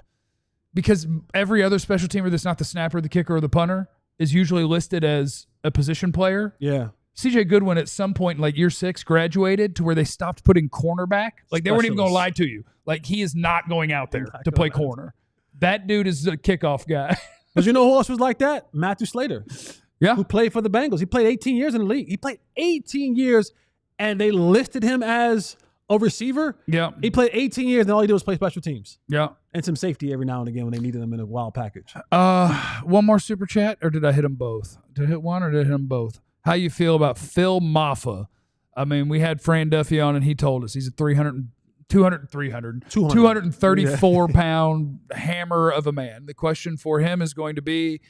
because every other special teamer that's not the snapper, the kicker, or the punter is usually listed as a position player. Yeah. CJ Goodwin at some point in like year 6 graduated to where they stopped putting cornerback. Like they weren't even going to lie to you. Like he is not going out there to play corner. That dude is a kickoff guy. But you know who else was like that? Matthew Slater. Yeah. Who played for the Bengals. He played 18 years in the league. He played 18 years, and they listed him as a receiver. Yeah. He played 18 years, and all he did was play special teams. Yeah. And some safety every now and again when they needed him in a wild package. One more super chat, or did I hit them both? Did I hit one or did I hit them both? How you feel about Phil Maffa? I mean, we had Fran Duffy on, and he told us he's a 234-pound hammer of a man. The question for him is going to be,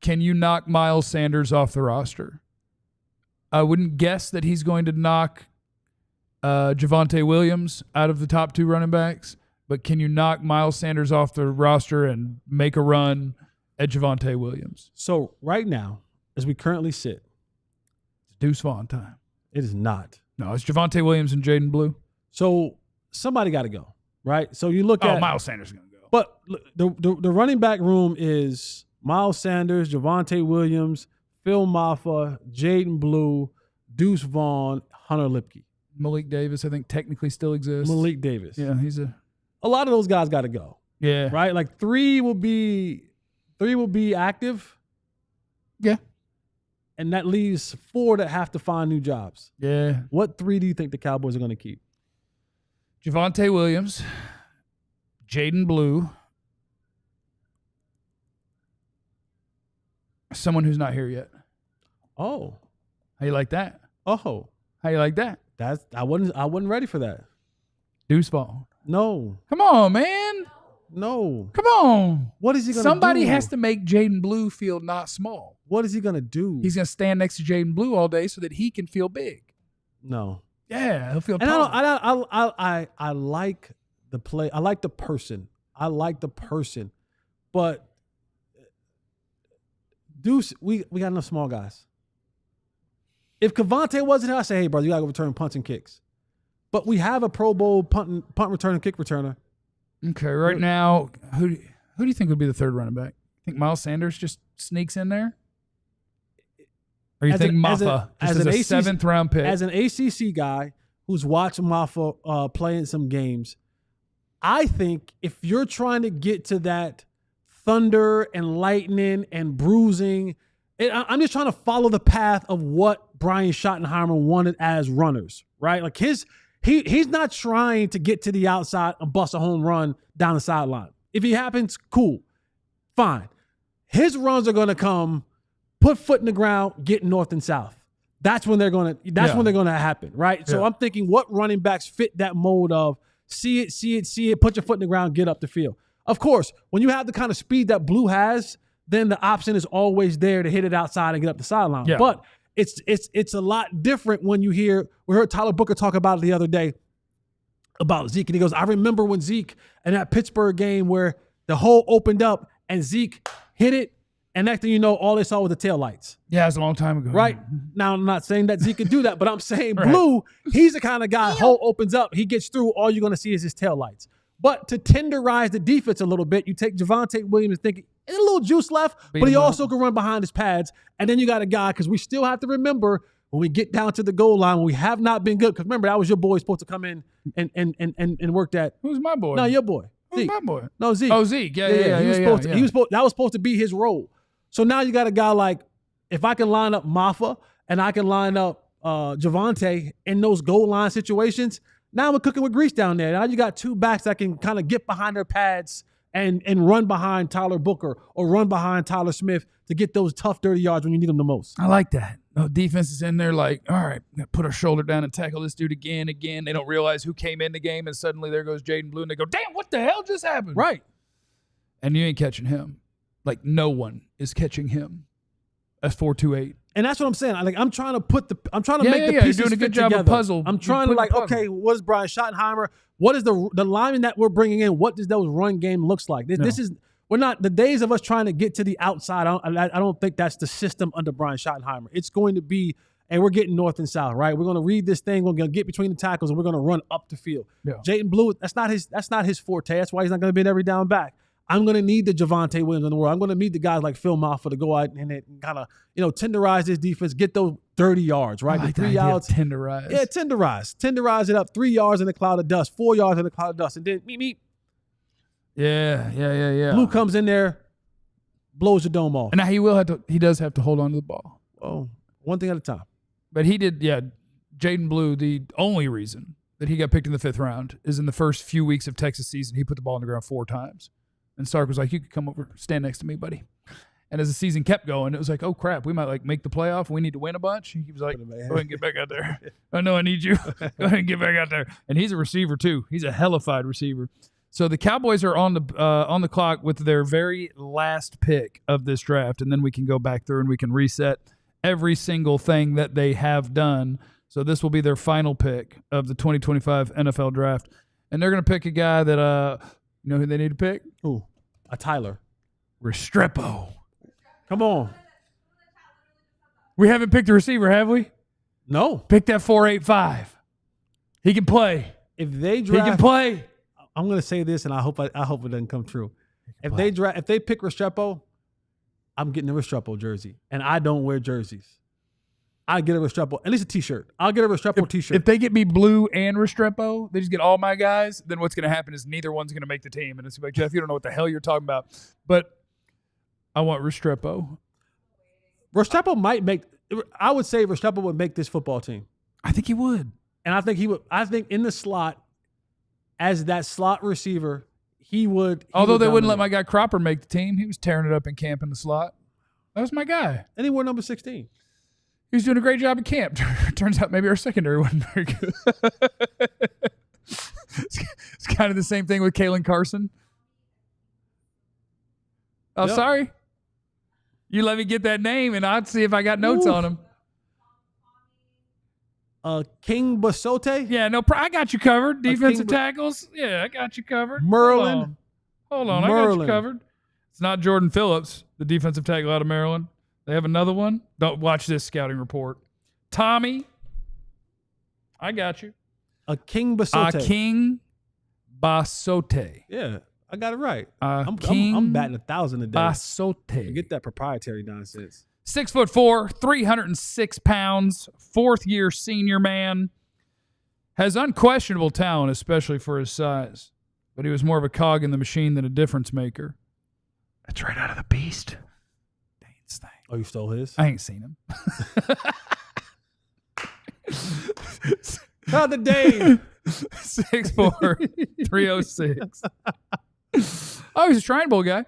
can you knock Miles Sanders off the roster? I wouldn't guess that he's going to knock Javonte Williams out of the top 2 running backs, but can you knock Miles Sanders off the roster and make a run at Javonte Williams? So right now, as we currently sit, it's Deuce Vaughn time. It is not. No, it's Javonte Williams and Jaydon Blue. So somebody got to go, right? So you look at Miles Sanders is going to go. But the running back room is Miles Sanders, Javonte Williams, Phil Maffa, Jaydon Blue, Deuce Vaughn, Hunter Lipke. Malik Davis, I think, technically still exists. Malik Davis. Yeah, he's a lot of those guys got to go. Yeah. Right? Like 3 will be active. Yeah. And that leaves 4 that have to find new jobs. Yeah. What 3 do you think the Cowboys are going to keep? Javonte Williams, Jaydon Blue, someone who's not here yet. Oh. How you like that? Oh. How you like that? I wasn't ready for that. Deuce Vaughn. No. Come on, man. No. Come on. What is he going to do? Somebody has to make Jaydon Blue feel not small. What is he going to do? He's going to stand next to Jaydon Blue all day so that he can feel big. No. Yeah, he'll feel and tall. I like the play. I like the person. But Deuce, we got enough small guys. If Cavanaugh wasn't here, I say, hey, brother, you got to go return punts and kicks. But we have a Pro Bowl punt return and kick returner. Okay, right now, who do you think would be the 3rd running back? Think Miles Sanders just sneaks in there? Or you think Maffa as a 7th round pick? As an ACC guy who's watched Maffa play in some games, I think if you're trying to get to that thunder and lightning and bruising, I'm just trying to follow the path of what Brian Schottenheimer wanted as runners, right? Like his He's not trying to get to the outside and bust a home run down the sideline. If he happens, cool. Fine. His runs are going to come, put foot in the ground, get north and south. That's when they're going to happen, right? Yeah. So I'm thinking what running backs fit that mode of see it, put your foot in the ground, get up the field. Of course, when you have the kind of speed that Blue has, then the option is always there to hit it outside and get up the sideline. Yeah. But it's a lot different when we heard Tyler Booker talk about it the other day about Zeke, and he goes, I remember when Zeke in that Pittsburgh game where the hole opened up and Zeke hit it, and next thing you know, all they saw was the taillights. Yeah, it's a long time ago. Right? Now, I'm not saying that Zeke can do that, but I'm saying Blue, he's the kind of guy, hole opens up, he gets through, all you're going to see is his taillights. But to tenderize the defense a little bit, you take Javonte Williams thinking, there's a little juice left, but he also can run behind his pads. And then you got a guy, because we still have to remember when we get down to the goal line, when we have not been good, because remember, that was your boy supposed to come in and work that. Who's my boy? No, your boy. Who's Zeke. my boy? No, Zeke. Oh, Zeke. Yeah. That was supposed to be his role. So now you got a guy like, if I can line up Maffa and I can line up Javonte in those goal line situations, now we're cooking with grease down there. Now you got two backs that can kind of get behind their pads and run behind Tyler Booker or run behind Tyler Smith to get those tough, dirty yards when you need them the most. I like that. No, defense is in there like, all right, put our shoulder down and tackle this dude again. They don't realize who came in the game, and suddenly there goes Jaydon Blue, and they go, damn, what the hell just happened? Right. And you ain't catching him. Like, no one is catching him. That's 4-2-8. And that's what I'm saying. I'm trying to make the pieces you're doing a good fit job together. of puzzle. I'm trying to okay, what is Brian Schottenheimer? What is the lineman that we're bringing in? What does those run game looks like? This is we're not the days of us trying to get to the outside. I don't think that's the system under Brian Schottenheimer. It's going to be, and we're getting north and south, right? We're going to read this thing. We're going to get between the tackles, and we're going to run up the field. Yeah. Jaydon Blue, that's not his forte. That's why he's not going to be an every down back. I'm going to need the Javonte Williams in the world. I'm going to need the guys like Phil Maffa to go out and kind of, tenderize this defense, get those 30 yards, right? I like the 3 yards. Tenderize. Yeah, tenderize. Tenderize it up. 3 yards in a cloud of dust, 4 yards in a cloud of dust, and then meet. Yeah. Blue comes in there, blows the dome off. And now he does have to hold on to the ball. Oh, one thing at a time. But he did, Jaydon Blue, the only reason that he got picked in the 5th round is in the first few weeks of Texas season, he put the ball on the ground 4 tients. And Stark was like, you could come over, stand next to me, buddy. And as the season kept going, it was like, oh, crap, we might make the playoff. We need to win a bunch. He was like, go ahead and get back out there. I know I need you. Go ahead and get back out there. And he's a receiver, too. He's a hellified receiver. So the Cowboys are on the clock with their very last pick of this draft, and then we can go back through and we can reset every single thing that they have done. So this will be their final pick of the 2025 NFL draft. And they're going to pick a guy that you know who they need to pick? Ooh, a Tyler Restrepo. Come on. We haven't picked a receiver, have we? No. Pick that 4.85. He can play. If they draft, he can play. I'm going to say this, and I hope it doesn't come true. If they pick Restrepo, I'm getting a Restrepo jersey, and I don't wear jerseys. I get a Restrepo, at least a T-shirt. I'll get a Restrepo T-shirt. If they get me Blue and Restrepo, they just get all my guys, then what's going to happen is neither one's going to make the team. And it's like, Jeff, you don't know what the hell you're talking about. But I want Restrepo. Restrepo might make – I would say Restrepo would make this football team. I think he would. And I think he would – I think in the slot, as that slot receiver, he would – Although they wouldn't let my guy Cropper make the team. He was tearing it up in camp in the slot. That was my guy. And he wore number 16. He was doing a great job at camp. Turns out maybe our secondary wasn't very good. It's kind of the same thing with Kalen Carson. Oh, yep. Sorry. You let me get that name, and I'd see if I got notes on him. King Basote? Yeah, no, I got you covered. Defensive tackles. Yeah, I got you covered. Merlin. Hold on. I got you covered. It's not Jordan Phillips, the defensive tackle out of Maryland. They have another one. Don't watch this scouting report. Tommy. I got you. King Basote. King Basote. Yeah, I got it right. I'm batting 1,000 a day. Basote. Get that proprietary nonsense. 6'4", 306 pounds, 4th-year senior man. Has unquestionable talent, especially for his size. But he was more of a cog in the machine than a difference maker. That's right out of the beast. Oh, you stole his? I ain't seen him. Shout out to Dave. 6'4", 306. Oh, he's a Shrine Bowl guy.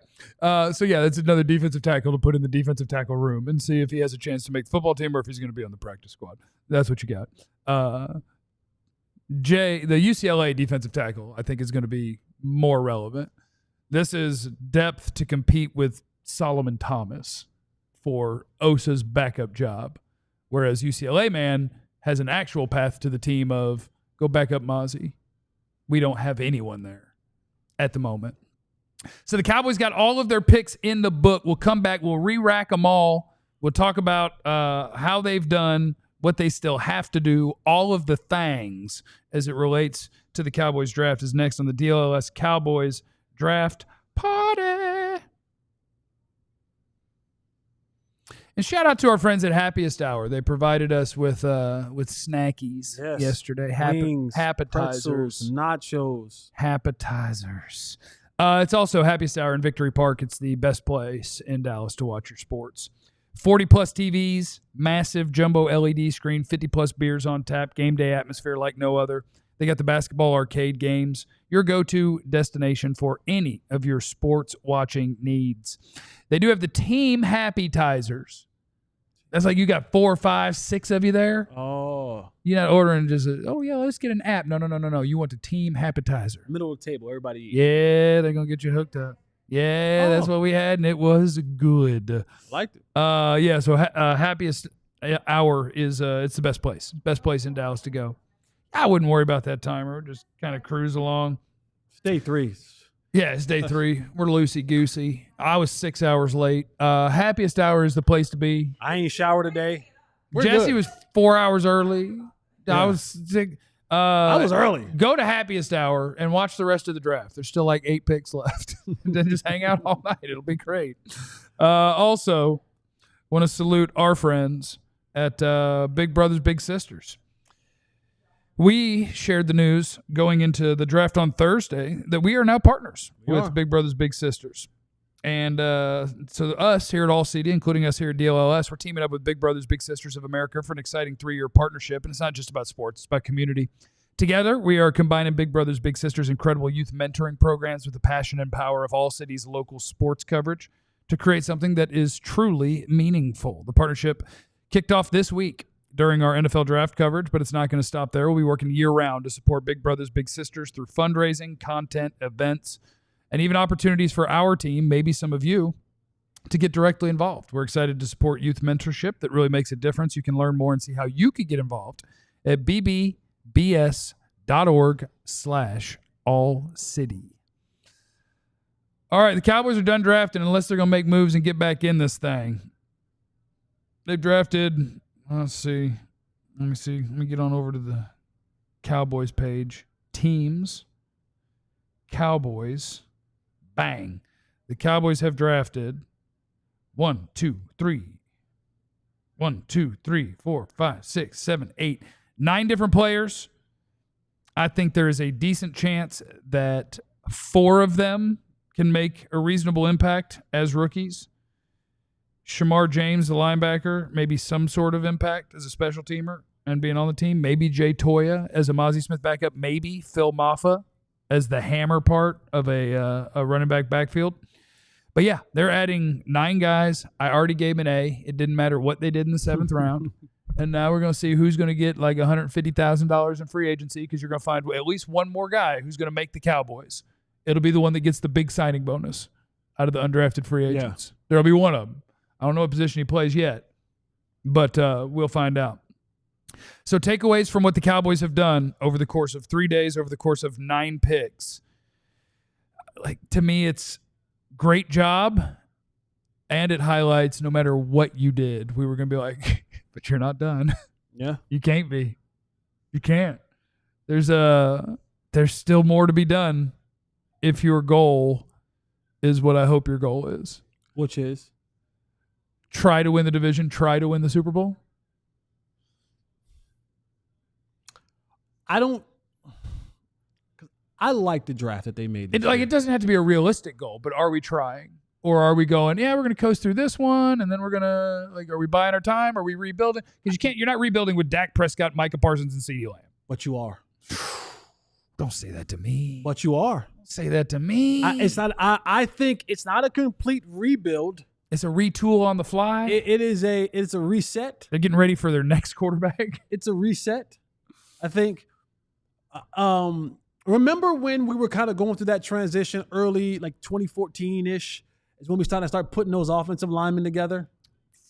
So, yeah, that's another defensive tackle to put in the defensive tackle room and see if he has a chance to make the football team or if he's going to be on the practice squad. That's what you got. The UCLA defensive tackle, I think, is going to be more relevant. This is depth to compete with Solomon Thomas for Osa's backup job, whereas UCLA man has an actual path to the team of go back up Mozzie. We don't have anyone there at the moment. So the Cowboys got all of their picks in the book. We'll come back. We'll re-rack them all. We'll talk about how they've done, what they still have to do, all of the things as it relates to the Cowboys draft is next on the DLLS Cowboys Draft Party. And shout out to our friends at Happiest Hour. They provided us with snackies yesterday. Wings, Appetizers. pretzels, nachos. Appetizers. It's also Happiest Hour in Victory Park. It's the best place in Dallas to watch your sports. 40-plus TVs, massive jumbo LED screen, 50-plus beers on tap, game day atmosphere like no other. They got the basketball arcade games, your go-to destination for any of your sports watching needs. They do have the team Happytizers. That's like you got 4, 5, 6 of you there. Oh. You're not ordering just, let's get an app. No. You want the team Happytizer. Middle of the table, everybody eat. Yeah, they're going to get you hooked up. Yeah, that's what we had, and it was good. Liked it. So Happiest Hour is it's the best place. Best place in Dallas to go. I wouldn't worry about that timer. Just kind of cruise along. It's day 3. Yeah, it's day 3. We're loosey-goosey. I was 6 hours late. Happiest Hour is the place to be. I ain't showered today. Jesse was 4 hours early. Yeah. I was sick. I was early. Go to Happiest Hour and watch the rest of the draft. There's still like 8 picks left. And then just hang out all night. It'll be great. Also, want to salute our friends at Big Brothers Big Sisters. We shared the news going into the draft on Thursday that we are now partners with Big Brothers Big Sisters. And so us here at ALLCITY, including us here at DLLS, we're teaming up with Big Brothers Big Sisters of America for an exciting 3-year partnership. And it's not just about sports, it's about community. Together, we are combining Big Brothers Big Sisters' incredible youth mentoring programs with the passion and power of ALLCITY's local sports coverage to create something that is truly meaningful. The partnership kicked off this week during our NFL draft coverage, but it's not going to stop there. We'll be working year-round to support Big Brothers Big Sisters through fundraising, content, events, and even opportunities for our team, maybe some of you, to get directly involved. We're excited to support youth mentorship that really makes a difference. You can learn more and see how you could get involved at bbs.org/allcity. All right, the Cowboys are done drafting unless they're going to make moves and get back in this thing. They've drafted, let's see. Let me get on over to the Cowboys page. Teams, Cowboys, bang. The Cowboys have drafted 1, 2, 3, 4, 5, 6, 7, 8, 9 different players. I think there is a decent chance that 4 of them can make a reasonable impact as rookies. Shemar James, the linebacker, maybe some sort of impact as a special teamer and being on the team. Maybe Jay Toya as a Mozzie Smith backup. Maybe Phil Maffa as the hammer part of a running back backfield. But, yeah, they're adding 9 guys. I already gave an A. It didn't matter what they did in the 7th round. And now we're going to see who's going to get like $150,000 in free agency because you're going to find at least one more guy who's going to make the Cowboys. It'll be the one that gets the big signing bonus out of the undrafted free agents. Yeah. There'll be one of them. I don't know what position he plays yet, but we'll find out. So takeaways from what the Cowboys have done over the course of 3 days, over the course of 9 picks. Like, to me, it's great job, and it highlights no matter what you did, we were going to be like, but you're not done. Yeah. You can't be. You can't. There's still more to be done if your goal is what I hope your goal is. Which is? Try to win the division, try to win the Super Bowl. I like the draft that they made. It doesn't have to be a realistic goal, but are we trying? Or are we going, we're going to coast through this one, and then we're going to, are we buying our time? Are we rebuilding? Because you're not rebuilding with Dak Prescott, Micah Parsons, and CeeDee Lamb. But you are. Don't say that to me. But you are. Say that to me. I think it's not a complete rebuild. It's a retool on the fly. It's a reset. They're getting ready for their next quarterback. It's a reset. I think. Remember when we were kind of going through that transition early, like 2014-ish, is when we started putting those offensive linemen together?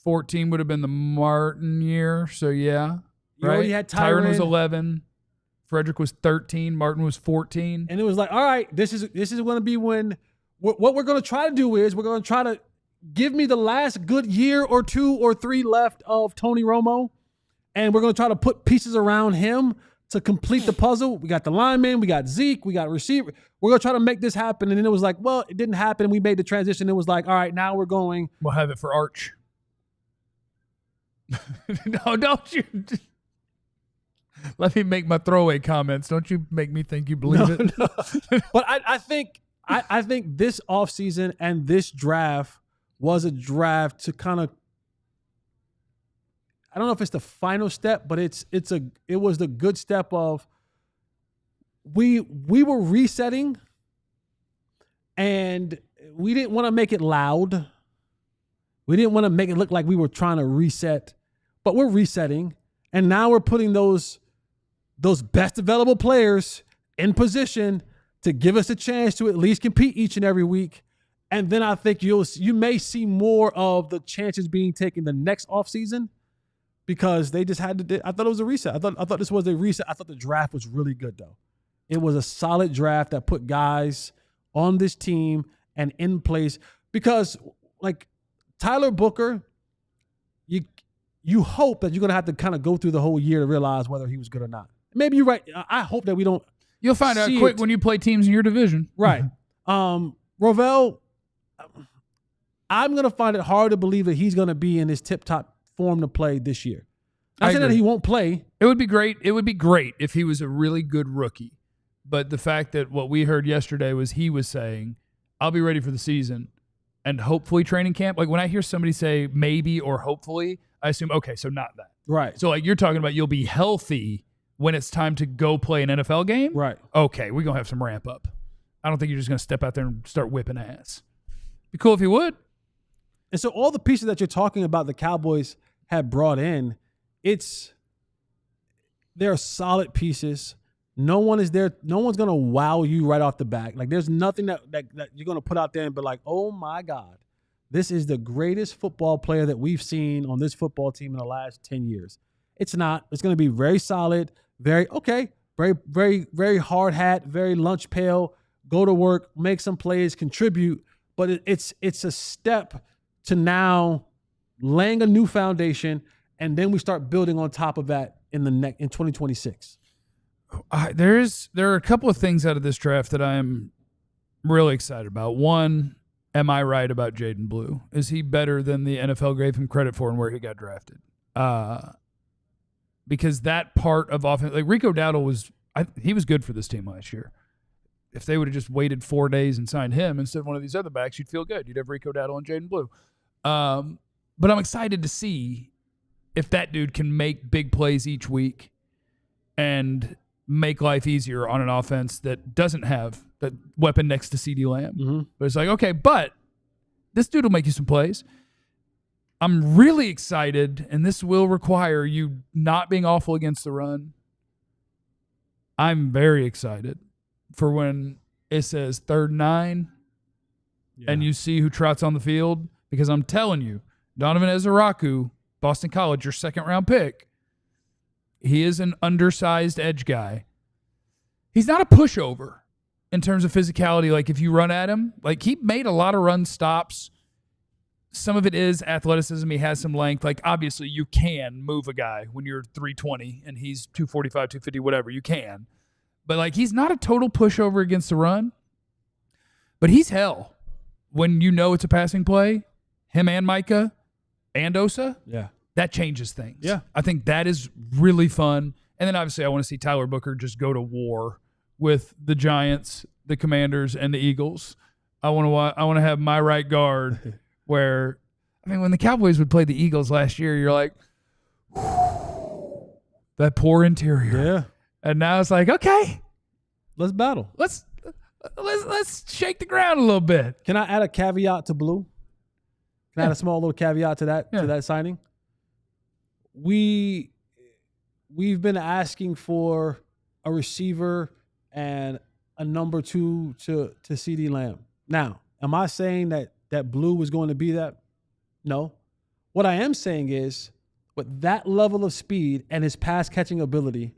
14 would have been the Martin year, so yeah. You already had Tyron. Was 11. Frederick was 13. Martin was 14. And it was like, all right, this is going to be when what we're going to try to do is we're going to try to give me the last good year or 2 or 3 left of Tony Romo, and we're going to try to put pieces around him to complete the puzzle. We got the lineman, we got Zeke, we got receiver. We're going to try to make this happen. And then it was like, well, it didn't happen. We made the transition. It was like, all right, now we're going. We'll have it for Arch. No, don't you. Let me make my throwaway comments. Don't you make me think you believe it. No. But I think this offseason and this draft was a draft to kind of, I don't know if it's the final step, but it was the good step of we were resetting, and we didn't want to make it loud. We didn't want to make it look like we were trying to reset, but we're resetting, and now we're putting those best available players in position to give us a chance to at least compete each and every week. And then I think you may see more of the chances being taken the next offseason, because they just had to. I thought it was a reset. I thought this was a reset. I thought the draft was really good, though. It was a solid draft that put guys on this team and in place, because, like, Tyler Booker, you hope that you're going to have to kind of go through the whole year to realize whether he was good or not. Maybe you're right. I hope that we don't. You'll find out quick when you play teams in your division. Right. Rovell, I'm going to find it hard to believe that he's going to be in his tip-top form to play this year. I said that he won't play. It would be great. It would be great if he was a really good rookie. But the fact that what we heard yesterday was he was saying, I'll be ready for the season and hopefully training camp. Like, when I hear somebody say maybe or hopefully, I assume, okay, so not that. Right. So, like, you're talking about you'll be healthy when it's time to go play an NFL game? Right. Okay, we're going to have some ramp up. I don't think you're just going to step out there and start whipping ass. Be cool if you would. And so all the pieces that you're talking about the Cowboys have brought in, they're solid pieces. No one is there. No one's going to wow you right off the bat. Like, there's nothing that you're going to put out there and be like, oh, my God, this is the greatest football player that we've seen on this football team in the last 10 years. It's not. It's going to be very solid, very very hard hat, very lunch pail, go to work, make some plays, contribute. But it's a step to now laying a new foundation, and then we start building on top of that in 2026. There are a couple of things out of this draft that I am really excited about. One, am I right about Jaydon Blue? Is he better than the NFL gave him credit for and where he got drafted? Because that part of offense, like Rico Dowdle he was good for this team last year. If they would have just waited 4 days and signed him instead of one of these other backs, you'd feel good. You'd have Rico Dowdle and Jaydon Blue. But I'm excited to see if that dude can make big plays each week and make life easier on an offense that doesn't have that weapon next to CeeDee Lamb. Mm-hmm. But it's like, okay, but this dude will make you some plays. I'm really excited, and this will require you not being awful against the run. I'm very excited for when it says 3rd and 9 and you see who trots on the field, because I'm telling you, Donovan Ezeraku, Boston College, your 2nd-round pick, he is an undersized edge guy. He's not a pushover in terms of physicality. Like, if you run at him, like, he made a lot of run stops. Some of it is athleticism. He has some length. Like, obviously, you can move a guy when you're 320 and he's 245, 250, whatever. You can. But, like, he's not a total pushover against the run. But he's hell when you know it's a passing play. Him and Micah and Osa. Yeah. That changes things. Yeah. I think that is really fun. And then, obviously, I want to see Tyler Booker just go to war with the Giants, the Commanders, and the Eagles. I want to have my right guard where, I mean, when the Cowboys would play the Eagles last year, you're like, that poor interior. Yeah. And now it's like, okay, Let's battle. Let's shake the ground a little bit. Can I add a caveat to Blue? Can I add a small little caveat to that signing? We've been asking for a receiver and a number 2 to CeeDee Lamb. Now, am I saying that Blue was going to be that? No. What I am saying is, with that level of speed and his pass catching ability,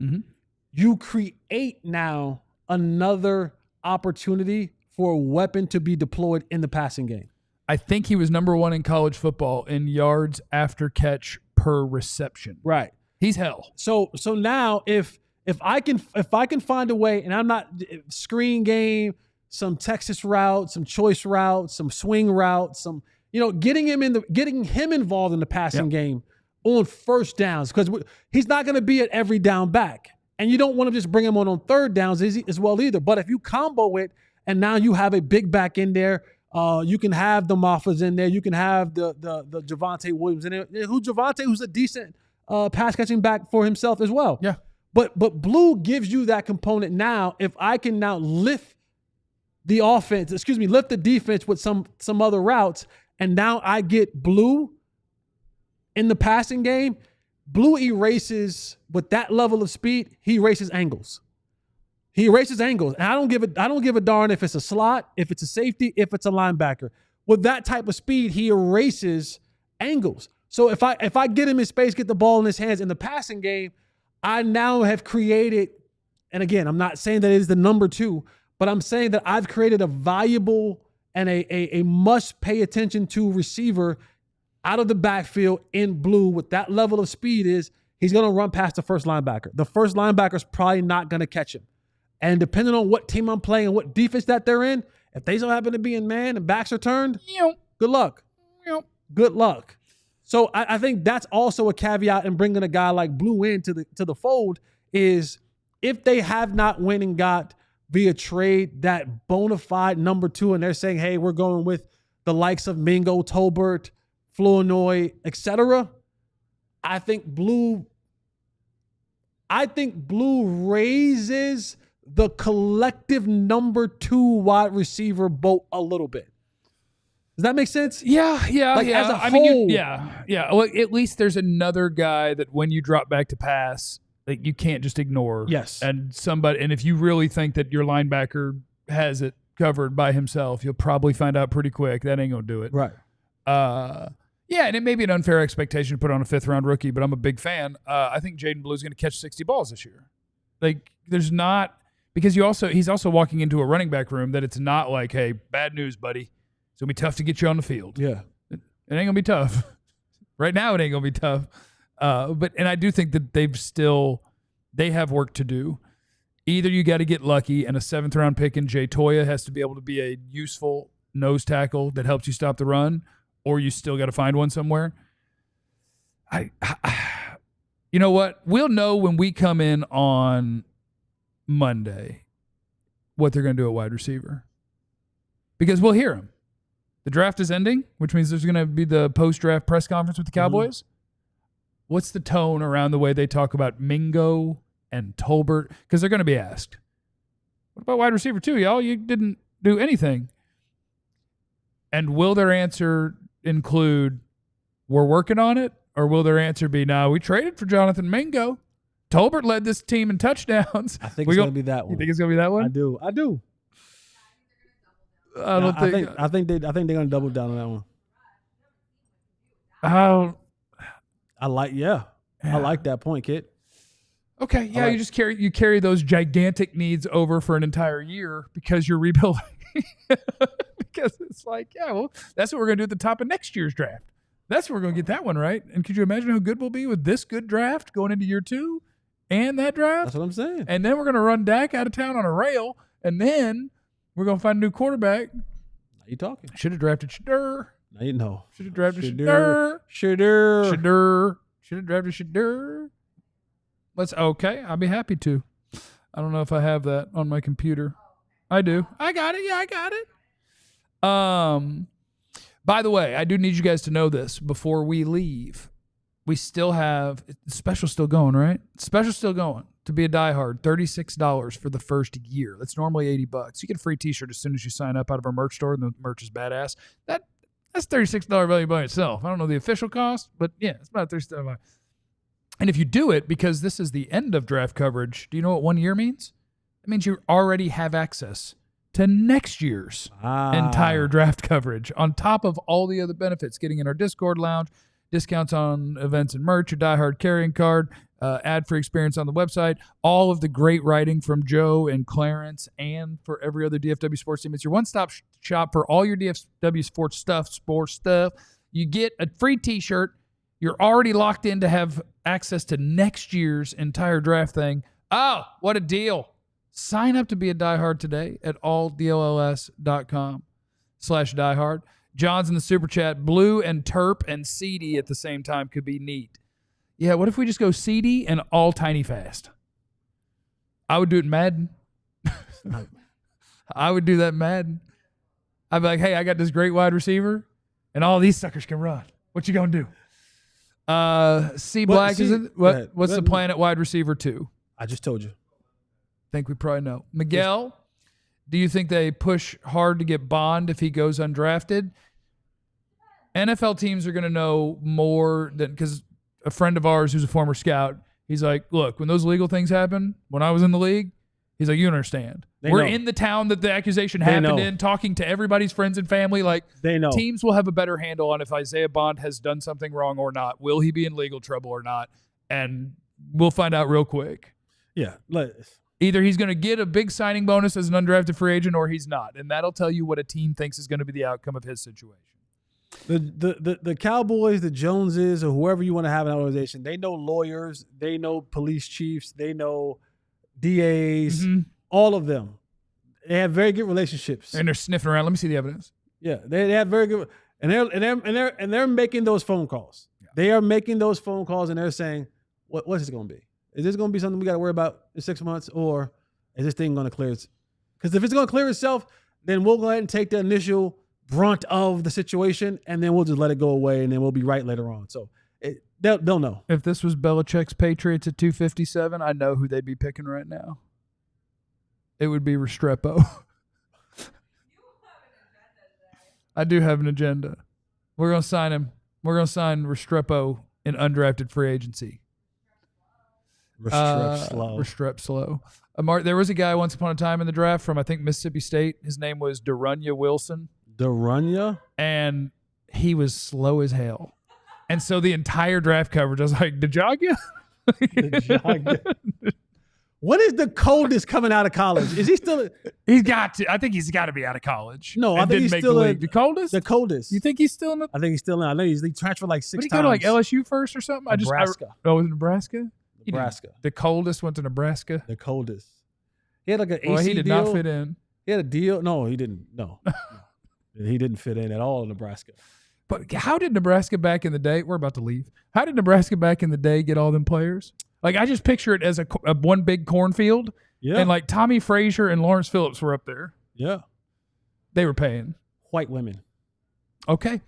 you create now another opportunity for a weapon to be deployed in the passing game. I think he was number 1 in college football in yards after catch per reception. Right. He's hell. So now if I can find a way, and I'm not screen game, some Texas routes, some choice routes, some swing routes, some getting him involved in the passing game on first downs, because he's not going to be at every down back, and you don't want to just bring him on third downs as well either. But if you combo it, and now you have a big back in there, you can have the Moffas in there, you can have the Javonte Williams in there, who's a decent pass catching back for himself as well. Yeah. But Blue gives you that component now. If I can now lift the defense with some other routes, and now I get Blue in the passing game, Blue erases, with that level of speed, he erases angles. And I don't give a darn if it's a slot, if it's a safety, if it's a linebacker. With that type of speed, he erases angles. So if I get him in space, get the ball in his hands in the passing game, I now have created, and again, I'm not saying that it is the number 2, but I'm saying that I've created a valuable and a must pay attention to receiver out of the backfield in Blue with that level of speed. He's going to run past the first linebacker. The first linebacker is probably not going to catch him. And depending on what team I'm playing and what defense that they're in, if they so happen to be in man and backs are turned, good luck. Good luck. So I think that's also a caveat in bringing a guy like Blue into the fold, is if they have not went and got via trade that bona fide number 2, and they're saying, hey, we're going with the likes of Mingo, Tolbert, Flournoy, etc. I think Blue raises the collective number 2 wide receiver boat a little bit. Does that make sense? Yeah. As a whole. I mean, yeah. Well, at least there's another guy that when you drop back to pass, like, you can't just ignore. Yes. And if you really think that your linebacker has it covered by himself, you'll probably find out pretty quick that ain't gonna do it. Right. Yeah, and it may be an unfair expectation to put on a 5th-round rookie, but I'm a big fan. I think Jaydon Blue is going to catch 60 balls this year. Like, there's not – because he's also walking into a running back room that it's not like, hey, bad news, buddy. It's going to be tough to get you on the field. Yeah. It ain't going to be tough. Right now it ain't going to be tough. And I do think that they have work to do. Either you got to get lucky, and a 7th-round pick in Jay Toya has to be able to be a useful nose tackle that helps you stop the run, or you still got to find one somewhere. You know what? We'll know when we come in on Monday what they're going to do at wide receiver, because we'll hear them. The draft is ending, which means there's going to be the post-draft press conference with the Cowboys. What's the tone around the way they talk about Mingo and Tolbert? Because they're going to be asked, what about wide receiver too, y'all? You didn't do anything. And will their answer include, we're working on it? Or will their answer be, no, we traded for Jonathan Mingo. Tolbert led this team in touchdowns. I think it's going to be that one. You think it's going to be that one? I do. I think they're going to double down on that one. I like that point, kid. Okay, yeah, right. You carry those gigantic needs over for an entire year because you're rebuilding. Because it's like, yeah, well, that's what we're going to do at the top of next year's draft. That's where we're going to get that one right. And could you imagine how good we'll be with this good draft going into year 2 and that draft? That's what I'm saying. And then we're going to run Dak out of town on a rail, and then we're going to find a new quarterback. Now you talking. Should have drafted Shadur. Now you know. Should have drafted Shadur. Should have drafted Shadur. Okay, I'll be happy to. I don't know if I have that on my computer. I do. I got it. Yeah, I got it. By the way, I do need you guys to know this before we leave. We still have – special's still going, right? Special's still going. to be a diehard, $36 for the first year. That's normally $80. You get a free T-shirt as soon as you sign up out of our merch store, and the merch is badass. That's $36 value by itself. I don't know the official cost, but yeah, it's about $36. And if you do it, because this is the end of draft coverage, do you know what 1 year means? It means you already have access to next year's entire draft coverage on top of all the other benefits, getting in our Discord lounge, discounts on events and merch, your diehard carrying card, ad-free experience on the website, all of the great writing from Joe and Clarence and for every other DFW sports team. It's your one-stop shop for all your DFW sports stuff. You get a free T-shirt. You're already locked in to have access to next year's entire draft thing. Oh, what a deal. Sign up to be a diehard today at alldlls.com/diehard. John's in the super chat. Blue and Terp and CD at the same time could be neat. Yeah, what if we just go CD and all tiny fast? I would do it in Madden. I would do that in Madden. I'd be like, hey, I got this great wide receiver, and all these suckers can run. What you gonna do? C Black, is it? What's the plan at wide receiver 2? I just told you. Think we probably know. Miguel, do you think they push hard to get Bond if he goes undrafted? NFL teams are going to know more than, because a friend of ours who's a former scout, he's like, look, when those legal things happen, when I was in the league, he's like, you understand. We're in the town that the accusation happened in, talking to everybody's friends and family. Like, they know. Teams will have a better handle on if Isaiah Bond has done something wrong or not. Will he be in legal trouble or not? And we'll find out real quick. Yeah. Either he's going to get a big signing bonus as an undrafted free agent or he's not. And that'll tell you what a team thinks is going to be the outcome of his situation. The Cowboys, the Joneses, or whoever you want to have in an organization, they know lawyers, they know police chiefs, they know DAs, all of them. They have very good relationships. And they're sniffing around. Let me see the evidence. Yeah, they have very good, and they're making those phone calls. Yeah. They are making those phone calls, and they're saying, what's this going to be? Is this going to be something we got to worry about in 6 months, or is this thing going to clear itself? Because if it's going to clear itself, then we'll go ahead and take the initial brunt of the situation, and then we'll just let it go away, and then we'll be right later on. So they'll know. If this was Belichick's Patriots at 257, I know who they'd be picking right now. It would be Restrepo. I do have an agenda. We're going to sign him. We're going to sign Restrepo in undrafted free agency. Restrep slow. There was a guy once upon a time in the draft from, I think, Mississippi State. His name was Darunya Wilson. Darunya? And he was slow as hell. And so the entire draft coverage, I was like, DeJagya? What is the coldest coming out of college? Is he still? He's got to. I think he's got to be out of college. No, I think he's still the coldest. The coldest. You think he's still in the? I think he's still in. I know he transferred like 6 times. Did he go to like LSU first or something? Nebraska. Was it Nebraska? Nebraska. The coldest went to Nebraska. The coldest. He had like an AC deal. He did not fit in. He had a deal. No, he didn't. No. He didn't fit in at all in Nebraska. But how did Nebraska back in the day? We're about to leave. How did Nebraska back in the day get all them players? Like, I just picture it as a one big cornfield. Yeah. And like Tommy Frazier and Lawrence Phillips were up there. Yeah. They were paying. White women. Okay.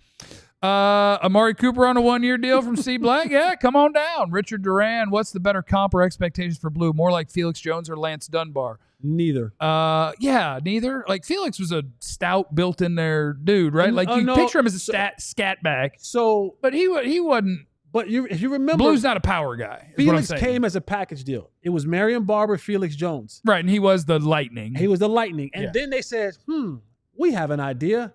Amari Cooper on a 1-year deal from C Black. Yeah, come on down. Richard Duran, what's the better comp or expectations for Blue? More like Felix Jones or Lance Dunbar? Neither. Yeah, neither. Like, Felix was a stout, built-in there dude, right? Like, you picture him as a scat back. So, but he wasn't. But if you remember, Blue's not a power guy. Felix came as a package deal. It was Marion Barber, Felix Jones. Right, and he was the Lightning. He was the Lightning. And then they said, we have an idea.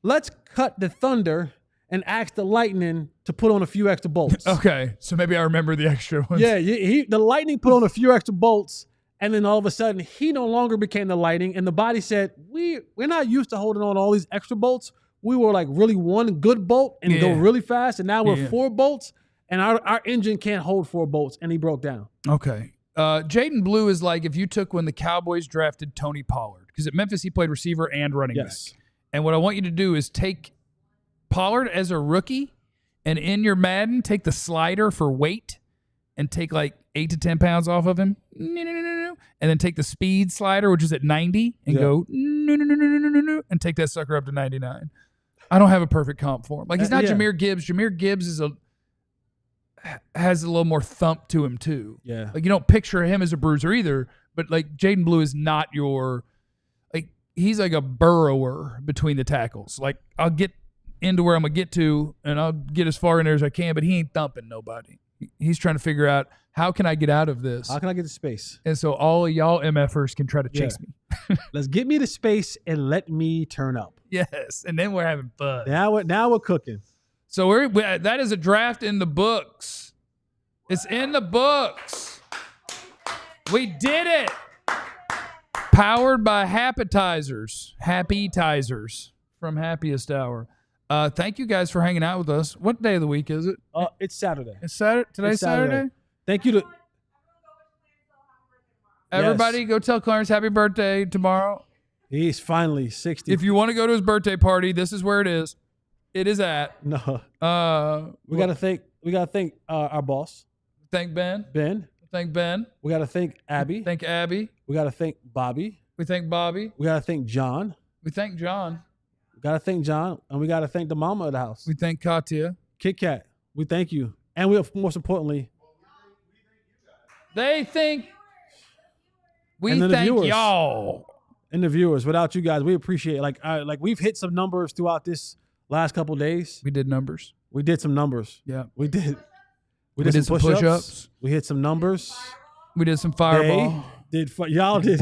Let's cut the Thunder and ask the Lightning to put on a few extra bolts. Okay, so maybe I remember the extra ones. Yeah, the Lightning put on a few extra bolts, and then all of a sudden, he no longer became the Lightning, and the body said, we're not used to holding on all these extra bolts. We were like really one good bolt and go really fast, and now we're 4 bolts, and our engine can't hold 4 bolts, and he broke down. Okay. Jaydon Blue is like if you took when the Cowboys drafted Tony Pollard, because at Memphis he played receiver and running back. And what I want you to do is take Pollard as a rookie, and in your Madden, take the slider for weight and take like 8 to 10 pounds off of him. And then take the speed slider, which is at 90, and go and take that sucker up to 99. I don't have a perfect comp for him. Like, he's not Jahmyr Gibbs. Jahmyr Gibbs is has a little more thump to him too. Yeah. Like you don't picture him as a bruiser either, but like Jaydon Blue is not your like he's like a burrower between the tackles. Like I'll get into where I'm gonna get to and I'll get as far in there as I can, but he ain't thumping nobody. He's trying to figure out how can I get out of this? How can I get to space? And so all of y'all MFers can try to chase me. Let's get me to space and let me turn up. Yes, and then we're having fun. Now we're cooking. So that is a draft in the books. It's in the books. We did it. Powered by Happetizers from Happiest Hour. Thank you guys for hanging out with us. What day of the week is it? It's Saturday. It's Saturday. Today's Saturday. Thank you to everybody. Go tell Clarence happy birthday tomorrow. He's finally 60. If you want to go to his birthday party, this is where it is. It is at. No. We gotta thank our boss. Thank Ben. Thank Ben. We gotta thank Abby. Thank Abby. We gotta thank Bobby. We thank Bobby. We gotta thank John. We thank John. We gotta thank John, and we gotta thank the mama of the house. We thank Katya. Kit Kat. We thank you, and we most importantly, they think we and thank viewers. y'all. And the viewers. Without you guys, we appreciate it. Like we've hit some numbers throughout this last couple of days. We did numbers. We did some numbers. Yeah. We did. We did some push-ups. We hit some numbers. We did some fireball. Y'all did.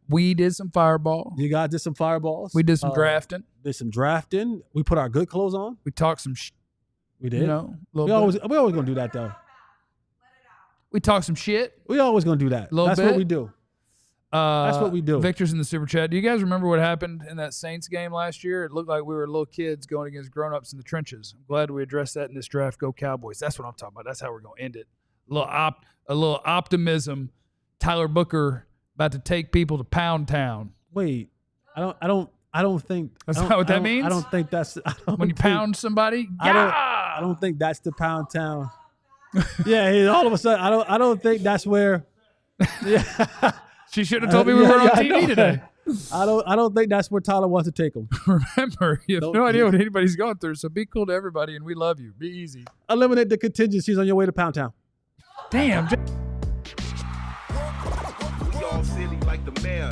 We did some fireball. You guys did some fireballs. We did some drafting. Did some drafting. We put our good clothes on. We talked some We did. You know, we always gonna do that though. We talk some shit. We always gonna do that. That's what we do. That's what we do. Victor's in the super chat. Do you guys remember what happened in that Saints game last year? It looked like we were little kids going against grown-ups in the trenches. I'm glad we addressed that in this draft. Go Cowboys. That's what I'm talking about. That's how we're going to end it. A little optimism. Tyler Booker about to take people to Pound Town. Wait, I don't think that's not what that means. I don't think that's when you pound somebody. I don't think that's the Pound Town. Yeah, all of a sudden I don't think that's where. Yeah. She should have told me we were on TV today. I don't think that's where Tyler wants to take them. Remember, you have no idea what anybody's going through, so be cool to everybody, and we love you. Be easy. Eliminate the contingencies on your way to Pound Town. Damn. We all silly like the mayor.